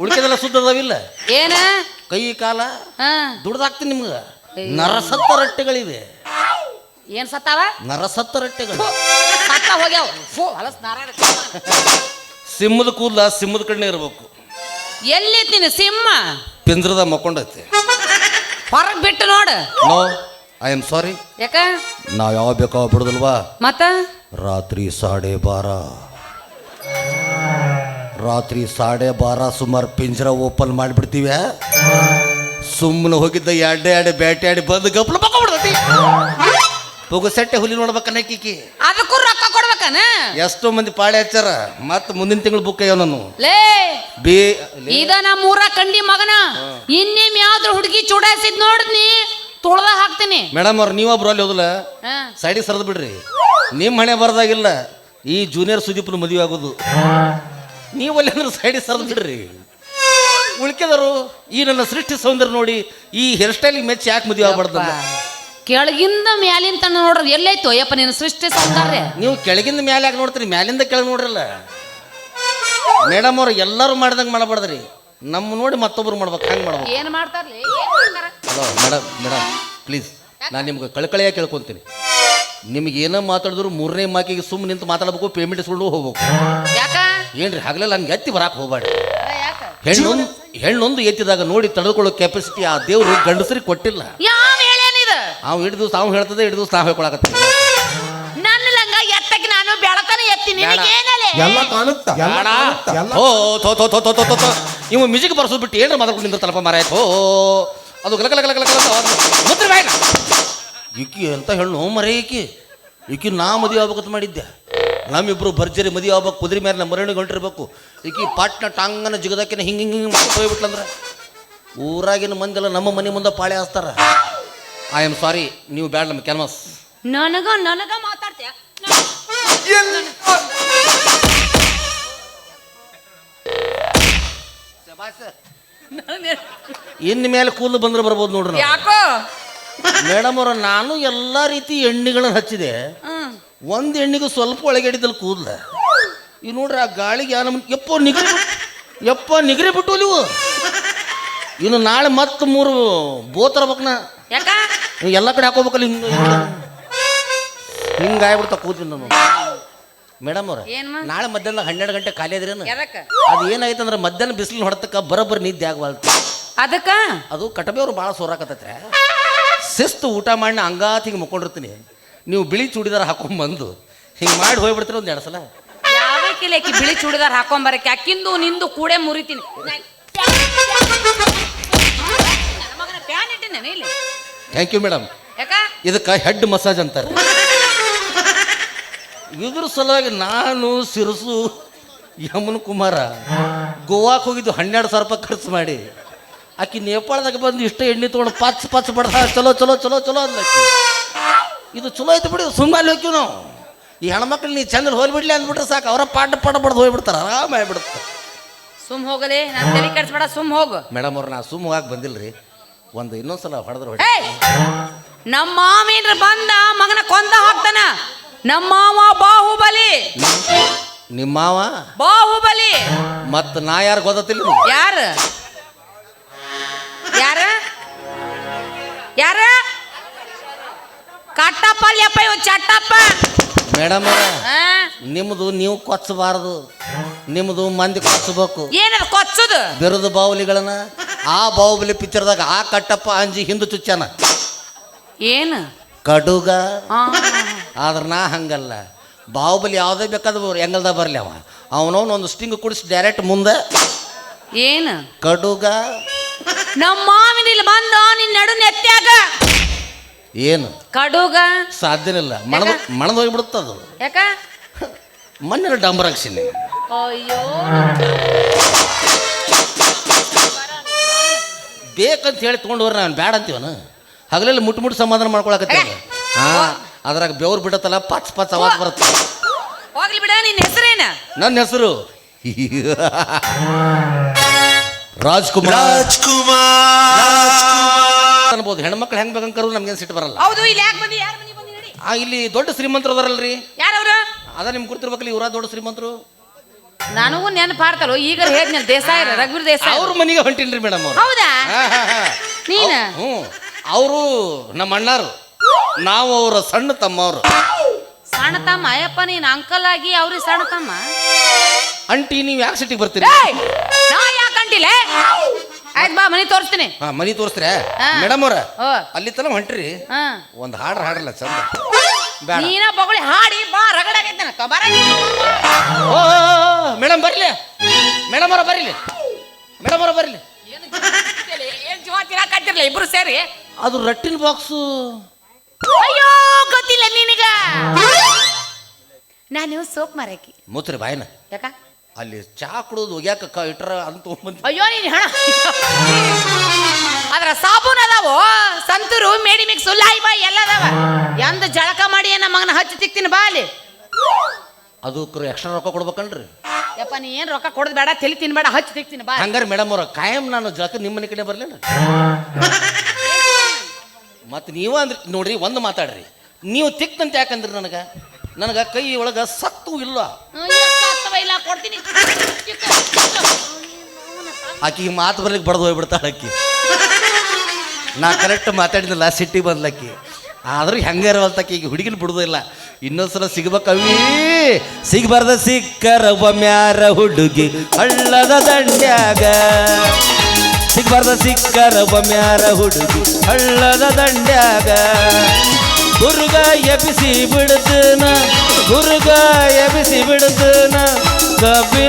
ಉಳ್ಕೆದೆಲ್ಲ ಸುದ್ದ ಅದಾವಿಲ್ಲ ಏನ ಕೈ ಕಾಲ ಹಾ. ದುಡ್ದಾಕ್ತೀನಿ ನಿಮ್ಗೆ ನರಸತ್ತ ರಟ್ಟೆಗಳಿವೆ ಏನ್ ಸತ್ತಾವ ನರಸತ್ತ ರಟ್ಟೆಗಳು ಸತ್ತ ಹೋಗ್ಯಾವ ಫು, ಹೊಲಸ್ ನಾರಾಯಣ. ಸಿಂಹದ ಕೂದಲ ಸಿಂಹದ ಕಡೆ ಇರಬೇಕು ಎಲ್ಲಿತ್ತೀನಿ ಸಿಂಹ ಪಿಂಜರದ ಮಕ್ಕೊಂಡೈತಿ ಹೊರಗ್ ಬಿಟ್ಟು ನೋಡು ನೋ ಐ ಆಮ್ ಸಾರಿ ಯಾಕ ನಾವು ಯಾವ ಬೇಕೋ ಬಿಡುದಲ್ವಾ ಮತ್ತ ರಾತ್ರಿ 12:30 ರಾತ್ರಿ 12:30 ಸುಮಾರು ಪಿಂಜರ ಓಪನ್ ಮಾಡಿಬಿಡ್ತೀವಿ ಸುಮ್ಮನೆ ಹೋಗಿದ್ದ ಎಡ್ಡೆ ಬೇಟೆ ಬಂದು ಗಪ್ಲ ಬಕ್ಕೊಂಡ್ಬಿಡ್ತೈತಿ ಪುಗಸೆಟ್ಟೆ ಹುಲಿ ನೋಡ್ಬೇಕನ್ನ ಕೀಕಿ ಅದಕ್ಕೂ ರೊಕ್ಕ ಕೊಡ್ಬೇಕನ ಎಷ್ಟೋ ಮಂದಿ ಪಾಳೆ ಹಚ್ಚಾರ ಮತ್ತೆ ಮುಂದಿನ ತಿಂಗಳು ಬುಕ್ ಅಯ್ಯೋ ನಾನು ಲೇ ಬಿ ಇದ ನಮ್ಮೂರ ಕಂಡಿ ಮಗನ ಇನ್ನೇಮ್ ಯಾವ್ದ್ರ ಹುಡುಗಿ ಚುಡಾಯಿಸಿದ್ ನೋಡ್ನಿ ತುಳ್ದ ಹಾಕ್ತೀನಿ ಮೇಡಮ್ ಅವ್ರು ನೀವೊಬ್ರು ಅಲ್ಲಿ ಹೋದಲ್ಲ ಹಾ. ಸೈಡಿಗೆ ಸರಿದು ಬಿಡ್ರಿ ನಿಮ್ಮ ಹಣೆ ಬರದಾಗಿಲ್ಲ ಈ ಜೂನಿಯರ್ ಸುದೀಪ್ನ ಮದುವೆ ಆಗೋದು ನೀವು ಅಲ್ಲಿ ಅಂದ್ರೆ ಸೈಡಿಗೆ ಸರಿದು ಬಿಡ್ರಿ ಉಳ್ಕೆದರು ಈ ನನ್ನ ಸೃಷ್ಟಿ ಸೌಂದರ್ಯ ನೋಡಿ ಈ ಹೇರ್ ಸ್ಟೈಲಿಗೆ ಮೆಚ್ಚಿ ಯಾಕೆ ಮದುವೆ ಆಗ್ಬಾರ್ದಲ್ಲ ಕೆಳಗಿಂದ ಮ್ಯಾಲಿನ ತನ ನೋಡ್ರಿ ಎಲ್ಲೈತು ಅಯ್ಯಪ್ಪ ನಿನ್ನ ಸೃಷ್ಟಿ ಸೌಂದರ್ಯ ನೀವು ಕೆಳಗಿಂದ ಮ್ಯಾಲೆ ಯಾಕೆ ನೋಡ್ತೀರಿ ಮ್ಯಾಲಿಂದ ಕೆಳಗೆ ನೋಡ್ರಲ್ಲ ಮೇಡಮ್ ಅವ್ರು ಎಲ್ಲರೂ ಮಾಡ್ದಂಗೆ ಮಾಡಬಾರ್ದ್ರಿ ನಮ್ಮ ನೋಡಿ ಮತ್ತೊಬ್ರು ಮಾಡ್ಬೇಕು ಹಂಗೆ ಮಾಡ್ಬೇಕು ಏನ್ ಮಾಡ್ತಾರ್ಲಿ ಹಲೋ ಮೇಡಮ್ ಪ್ಲೀಸ್ ನಾನು ನಿಮ್ಗೆ ಕಳ್ಕಳಿಯಾಗಿ ಕೇಳ್ಕೊತೀನಿ ನಿಮ್ಗೆ ಏನೋ ಮಾತಾಡಿದ್ರು 3ನೇ ಮಾಕಿಗೆ ಸುಮ್ಮನೆ ನಿಂತು ಮಾತಾಡ್ಬೇಕು ಪೇಮೆಂಟ್ ಇಸ್ಕೊಂಡು ಹೋಗ್ಬೇಕು ಯಾಕ ಏನ್ರಿ ಹಗಲೆಲ್ಲ ಹಂಗೆ ಎತ್ತಿ ಬರಾಕ್ ಹೋಗ್ಬೇಡಿ ಯಾಕ ಹೆಣ್ಣೊಂದು ಎತ್ತಿದಾಗ ನೋಡಿ ತಡೆದುಕೊಳ್ಳೋ ಕೆಪಾಸಿಟಿ ಆ ದೇವ್ರು ಗಂಡಸರಿಗೆ ಕೊಟ್ಟಿಲ್ಲ ಯಾವ ಹೇಳೇನಿದ ಅವ್ ಹಿಡಿದು ತಾವು ಹೇಳ್ತದೆ ಹಿಡಿದು ತಾವು ಹೇಳ್ಕೊಳಕತ್ತೀವಿ ನನ್ನ ಲಂಗ ಎತ್ತಕ್ಕೆ ನಾನು ಬೆಳತನ ಎತ್ತೀನಿ ನಿನಗೇನಲೆ ಎಲ್ಲ ಕಾಣುತ್ತಾ ಎಲ್ಲ ಇವ ಮ್ಯೂಸಿಕ್ ಬರ್ಸೋದು ಬಿಟ್ಟು ಏನ್ರ ಮಾತಾಡ್ಕೊಂಡು ನಿಂದಿರ್ತಾನಪ್ಪ ಮಾರಾಯ್ತು ಅದು ಗಲ ಗಲ ಗಲ ಗಲ ಗಲ ಮುದ್ರಿ ಬಾಯ್ನ ಈಕಿ ಅಂತ ಹೆಣ್ಣು ಮರೆ ಈಕಿ ನಾ ಮದುವೆ ಆಗ್ಬೇಕಂತ ಮಾಡಿದ್ದೆ ನಮ್ಮಿಬ್ರು ಭರ್ಜರಿ ಮದುವೆ ಆಗ್ಬೇಕು ಕುದುರೆ ಮೇಲೆ ನಮ್ಮ ಮರಣಿ ಹೊಂಟಿರ್ಬೇಕು ಈಕಿ ಪಾಟ್ನ ಟಾಂಗನ ಜಿಗದಾಕಿನ ಹಿಂಗೆ ಹೋಗ್ಬಿಟ್ಲಂದ್ರೆ ಊರಾಗಿನ ಮಂದಿಲ್ಲ ನಮ್ಮ ಮನೆ ಮುಂದೆ ಪಾಳೆ ಹಾಸ್ತಾರ ಐ ಆಮ್ ಸಾರಿ ನೀವು ಬ್ಯಾಡ ನಮ್ಮ ಕ್ಯಾನ್ವಾಸ್ ನನಗ ಮಾತಾಡ್ತೀಯ ಇನ್ನು ಮೇಲೆ ಕೂದಲು ಬಂದ್ರೆ ಬರ್ಬೋದು ನೋಡ್ರಿ ನಾವು. ಯಾಕೋ ಮೇಡಮ್ ಅವ್ರ ನಾನು ಎಲ್ಲ ರೀತಿ ಎಣ್ಣೆಗಳನ್ನ ಹಚ್ಚಿದೆ ಒಂದು ಎಣ್ಣೆಗೂ ಸ್ವಲ್ಪ ಒಳಗಡಿದಲ್ಲಿ ಕೂದಲ ಈಗ ನೋಡ್ರಿ ಆ ಗಾಳಿಗೆ ಯಪ್ಪ ನಿಗರಿ ಬಿಟ್ಟು ನೀವು ಇನ್ನು ನಾಳೆ ಮತ್ತೆ 3 ಬೋತರ್ಬೇಕನ ಯಾಕ ಎಲ್ಲ ಕಡೆ ಹಾಕೋಬೇಕಲ್ಲ ಹಿಂಗೆ ಆಗ್ಬಿಡ್ತಾ ಕೂತೀನಿ ನಾನು ಮೇಡಮ್ ಅವ್ರ ಏನ್ ನಾಳೆ ಮಧ್ಯಾಹ್ನ 12 ಗಂಟೆ ಖಾಲಿ ಅದ್ರೇನು ಎದಕ್ಕ ಅದು ಏನಾಯ್ತು ಅಂದ್ರೆ ಮಧ್ಯಾಹ್ನ ಬಿಸಿಲು ಹೊಡೆತಕ್ಕ ಬರೋಬ್ಬರಿ ನಿದ್ದೆ ಆಗಬಾರ್ದು ಅದಕ್ಕ ಅದು ಕಟಬೇವ್ರು ಭಾಳ ಸೋರಾಕತ್ತೈತೆ ಶಿಸ್ತು ಊಟ ಮಾಡಿ ಅಂಗಾತ್ ಹಿಂಗೆ ಮುಕ್ಕೊಂಡಿರ್ತೀನಿ ನೀವು ಬಿಳಿ ಚೂಡಿದಾರ ಹಾಕೊಂಡ್ಬಂದು ಹಿಂಗೆ ಮಾಡಿ ಹೋಗ್ಬಿಡ್ತೀರ ಒಂದು 2 ಸಲ ಯಾವಕ್ಕಿಲ್ಲ ಆಕಿ ಬಿಳಿ ಚೂಡಿದಾರ್ ಹಾಕೊಂಬರಕ್ಕೆ ಅಕ್ಕಿಂದು ನಿಂದು ಕೂಡೆ ಮುರಿತೀನಿ ಪ್ಯಾನ್ ಇಟ್ಟಿನೇನೆ ಇಲ್ಲಿ ಥ್ಯಾಂಕ್ ಯು ಮೇಡಮ್ ಯಾಕ ಇದಕ್ಕೆ ಹೆಡ್ ಮಸಾಜ್ ಅಂತಾರೆ ಇದ್ರ ಸಲುವಾಗಿ ನಾನು ಸಿರಸು ಯಮನ್ ಕುಮಾರ ಗೋವಾಕ್ಕೆ ಹೋಗಿದ್ದು 12,000 ರೂಪಾಯಿ ಖರ್ಚು ಮಾಡಿ ಆಕಿ ನೇಪಾಳದಾಗ ಬಂದು ಇಷ್ಟ ಎಣ್ಣೆ ತೊಗೊಂಡು ಪಚ್ ಬಡ್ದ ಚಲೋ ಅಂದಕ್ಕೆ ಇದು ಚಲೋ ಐತೆ ಬಿಡಿ ಸುಮ್ಮನೆ ಹೋಗ್ತೀವಿ ನಾವು ಈ ಹೆಣ್ಮಕ್ಳು ನೀ ಚಂದ್ರ ಹೋಗ್ಬಿಡ್ಲಿ ಅಂದ್ಬಿಟ್ರೆ ಸಾಕು ಅವರ ಪಾಠ ಬಡ್ದು ಹೋಗ್ಬಿಡ್ತಾರೆ ಆರಾಮ ಆಗ್ಬಿಡುತ್ತೆ ಸುಮ್ ಹೋಗಲಿ ನಾನು ತಲೆ ಕೆಡ್ಸ್ಬೇಡ ಸುಮ್ ಹೋಗು ಮೇಡಮ್ ಅವ್ರು ನಾ ಸುಮ್ಮ ಹೋಗಕ್ಕೆ ಬಂದಿಲ್ಲ ರೀ ಒಂದು ಇನ್ನೊಂದ್ಸಲ ಹೊಡೆದ್ರೆ ಹೊಡಿ ಏಯ್! ನಮ್ಮ ಮಾವೇನ್ರ ಬಂದ ಮಗನ ಕೊಂದ ಹಾಕ್ತಾನ ನಮ್ಮ ಮಾವ ಬಾಹುಬಲಿ ನಿಮ್ಮ ಮಾವ ಬಾಹುಬಲಿ ಮತ್ತು ನಾ ಯಾರು ಗೊತ್ತಿಲ್ಲ ಯಾರು ಯಾರ ಯಾರ ಕಟ್ಟಪ್ಪ ಅಲ್ಲಪ್ಪ ಇವ್ ಚಟ್ಟಪ್ಪ ಮೇಡಮ್ ಅವ್ರ ಆ? ನಿಮ್ಮದು ನೀವು ಕೊಚ್ಚಬಾರದು ನಿಮ್ಮದು ಮಂದಿ ಕೊಚ್ಚಬೇಕು ಏನದ ಕೊಚ್ಚುದು ಬಿರುದು ಬಾಹುಲಿಗಳನ್ನ ಆ ಬಾಹುಬಲಿ ಪಿಕ್ಚರ್ದಾಗ ಆ ಕಟ್ಟಪ್ಪ ಅಂಜಿ ಹಿಂದೆ ಚುಚ್ಚಾನ ಏನು ಕಡುಗ ಆ. ಆದ್ರೆ ನಾ ಹಂಗಲ್ಲ ಬಾಹುಬಲಿ ಯಾವುದೇ ಬೇಕಾದ್ರು ಹೆಂಗಲ್ದ ಬರಲಿ ಅವ ಅವನವನು ಒಂದು ಸ್ಟಿಂಗ್ ಕುಡಿಸಿ ಡೈರೆಕ್ಟ್ ಮುಂದೆ ಏನು ಕಡುಗ ನಮ್ಮ ಮಾವಿನ ಇಲ್ಲಿ ಬಂದ ನಿನ್ನ ನಡು ನೆತ್ಯಾಗ ಏನು ಕಡುಗ ಸಾಧ್ಯನಿಲ್ಲ ಮಣದ ಹೋಗಿಬಿಡುತ್ತದು ಯಾಕ ಮಣ್ಣಿನ ಡಂಬರಾಕ್ಷಿನಿ ಅಯ್ಯೋ ಬೇಕಂತ ಹೇಳಿ ತೊಗೊಂಡು ಹೋಗ್ರಿ ನಾನು ಬ್ಯಾಡ ಅಂತೀವನ ಹಗಲೆಲ್ಲ ಮುಟ್ಟು ಸಮಾಧಾನ ಮಾಡ್ಕೊಳಕತ್ತೀವಿ ಹಾಂ ಅದ್ರಾಗ ಬೆವ್ರು ಬಿಡತ್ತಲ್ಲ ಪಚ್ ಪಚ್ ಅವಾಜ್ ಬರುತ್ತೆ ಹೋಗ್ಲಿ ಬಿಡ ನಿನ್ನ ಹೆಸರೇನ ನನ್ನ ಹೆಸರು ರಾಜ್ಕುಮಾರ್ ಅನ್ಬೋದು. ಹೆಣ್ಮಕ್ಳು ಹೆಂಗ್ ಬೇಕಂತ ಕರೆದು ನಮ್ಗೇನು ಸಿಟ್ಟು ಬರಲ್ಲ. ಹೌದು ಇಲ್ಲಿ ಯಾಕೆ ಬಂದಿ ಯಾರು ಮನೆ ಬಂದಿ ನಡಿ ಇಲ್ಲಿ ದೊಡ್ಡ ಶ್ರೀಮಂತರು ಅದಾರಲ್ರಿ, ಯಾರವ್ರು? ಅದ ನಿಮ್ಗೆ ಗುರ್ತಿರ್ಬೇಕಲ್ಲ, ಇವರ ದೊಡ್ಡ ಶ್ರೀಮಂತರು. ನನಗೂ ನೆನಪಾರ್ತಲ್ಲ ಈಗ ಹೇಳಿದ್ನಲ್ಲ ದೇಸಾಯಿ ರಘುವೀರ್ ದೇಸಾಯಿ ಅವ್ರ ಮನೆಗೆ ಹೊಂಟಿನ್ರಿ ಮೇಡಮ್ ಅವ್ರು. ಹೌದಾ ನೀನ? ಹ್ಞೂ ಅವರು ನಮ್ಮ ಅಣ್ಣಾರು, ನಾವು ಅವರ ಸಣ್ಣ ತಮ್ಮವ್ರು. ಸಣ್ಣ ತಮ್ಮ ಅಯ್ಯಪ್ಪ ನೀನ್ ಅಂಕಲ್ ಆಗಿ ಅವ್ರಿಗೆ ಸಣ್ಣ ತಮ್ಮ. ಅಂಟಿ ನೀವು ಯಾಕೆ ಸಿಟ್ಟಿಗೆ ಬರ್ತೀರಿ? ನಾ ಯಾಕೆ ಅಂಟಿಲ್ಲ? ಆಯ್ತು ಬಾ ಮನೆ ತೋರಿಸ್ತೀನಿ. ಹಾ ಮನಿ ತೋರಿಸ್ರೆ ಮೇಡಮ್ ಅವ್ರ ಓ ಅಲ್ಲಿ ತನ ಹೊಂಟ್ರಿ. ಒಂದು ಹಾಡ್ರಲ್ಲ ಚಂದ ನೀನ ಬಗೊಳಿ ಹಾಡಿ ಬಾ ರಗಡಾಗೈತೆ ನನಗೆ ಬರ. ಓ ಮೇಡಮ್ ಬರ್ಲಿ, ಮೇಡಮ್ ಅವರ ಬರ್ಲಿ, ಮೇಡಮ್ ಅವರ ಬರ್ಲಿ. ಏನ್ ಜೀವ ತಿನ್ನಕತ್ತಿರ್ಲ ಇಬ್ರು ಸೇರಿ? ಅದು ರಟ್ಟಿನ ಬಾಕ್ಸು. ಅಯ್ಯೋ ಗೊತ್ತಿಲ್ಲ ನಿನಗ. ನಾನು ಸೋಪ್ ಮಾರಕಿ ಮೂತ್ರಿ ಬಾಯಿನ ಯಾಕ ಅಲ್ಲಿ ಚಾ ಕುಡಿದು ಒಗ್ಯಾಕ ಇಟ್ರ ಅಂತ ತೊಗೊಂಬಂದು. ಅಯ್ಯೋ ನೀನು ಹಣ ಅದ್ರ ಸಾಬೂನ್ ಅದಾವು, ಸಂತೂರು, ಮೇಡಿ ಮಿಕ್ಸು, ಲಾಯಿ ಬಾಯಿ ಎಲ್ಲ ಅದಾವ. ಎಂದ ಜಳಕ ಮಾಡಿ ನಮ್ಮ ಮಗನ ಹಚ್ಚಿ ತಿಕ್ತೀನಿ ಬಾ ಅಲ್ಲಿ. ಅದಕ್ಕೆ ಎಕ್ಸ್ಟ್ರಾ ರೊಕ್ಕ ಕೊಡ್ಬೇಕನ್ರಿ? ಯಪ್ಪ ನೀ ಏನು ರೊಕ್ಕ ಕೊಡೋದು ಬೇಡ, ತಲೆ ತಿನ್ಬೇಡ, ಹಚ್ಚಿ ತಿಕ್ತೀನಿ ಬಾ. ಹಂಗಾರೆ ಮೇಡಮ್ ಅವ್ರ ಕಾಯಂ ನಾನು ಜಳಕ ನಿಮ್ಮ ಮನೆ ಕಡೆ ಬರ್ಲೇನ? ಮತ್ತೆ ನೀವ ಅಂದ್ರಿ ನೋಡ್ರಿ, ಒಂದು ಮಾತಾಡ್ರಿ, ನೀವು ತಿಕ್ತಂತ ಯಾಕಂದ್ರಿ ನನಗೆ ಕೈ ಒಳಗೆ ಸತ್ತು ಇಲ್ಲ. ಇಲ್ಲ ಕೊಡ್ತೀನಿ. ಆಕಿಗೆ ಮಾತು ಬರ್ಲಿಕ್ಕೆ ಬಡ್ದು ಹೋಗ್ಬಿಡ್ತಾಳೆ ಆಕಿ. ನಾ ಕರೆಕ್ಟ್ ಮಾತಾಡಿದ್ನಲ್ಲ, ಸಿಟ್ಟಿಗೆ ಬಂದ್ಲಕ್ಕಿ. ಆದ್ರೂ ಹೆಂಗೆ ಇರವಲ್ತಕ್ಕಿ ಈಗ ಹುಡುಗಿನ ಬಿಡುದಿಲ್ಲ. ಇನ್ನೊಂದ್ಸಲ ಸಿಗ್ಬೇಕವಿ. ಸಿಗ್ಬಾರ್ದ ಸಿಕ್ಕರ ಒಮ್ಯಾರ ಹುಡುಗಿ ಹಳ್ಳದ ದಂಡ್ಯಾಗ, ಸಿಗ್ಬಾರ್ದ ಸಿಕ್ಕರ ಒಮ್ಯಾರ ಹುಡುಗಿ ಹಳ್ಳದ ದಂಡ್ಯಾಗ. ಹುರುಗ ಎಬಿಸಿ ಬಿಡ್ತನ, ಹುರುಗ ಎಬಿಸಿ ಬಿಡ್ತನ, ಕಬ್ಬಿ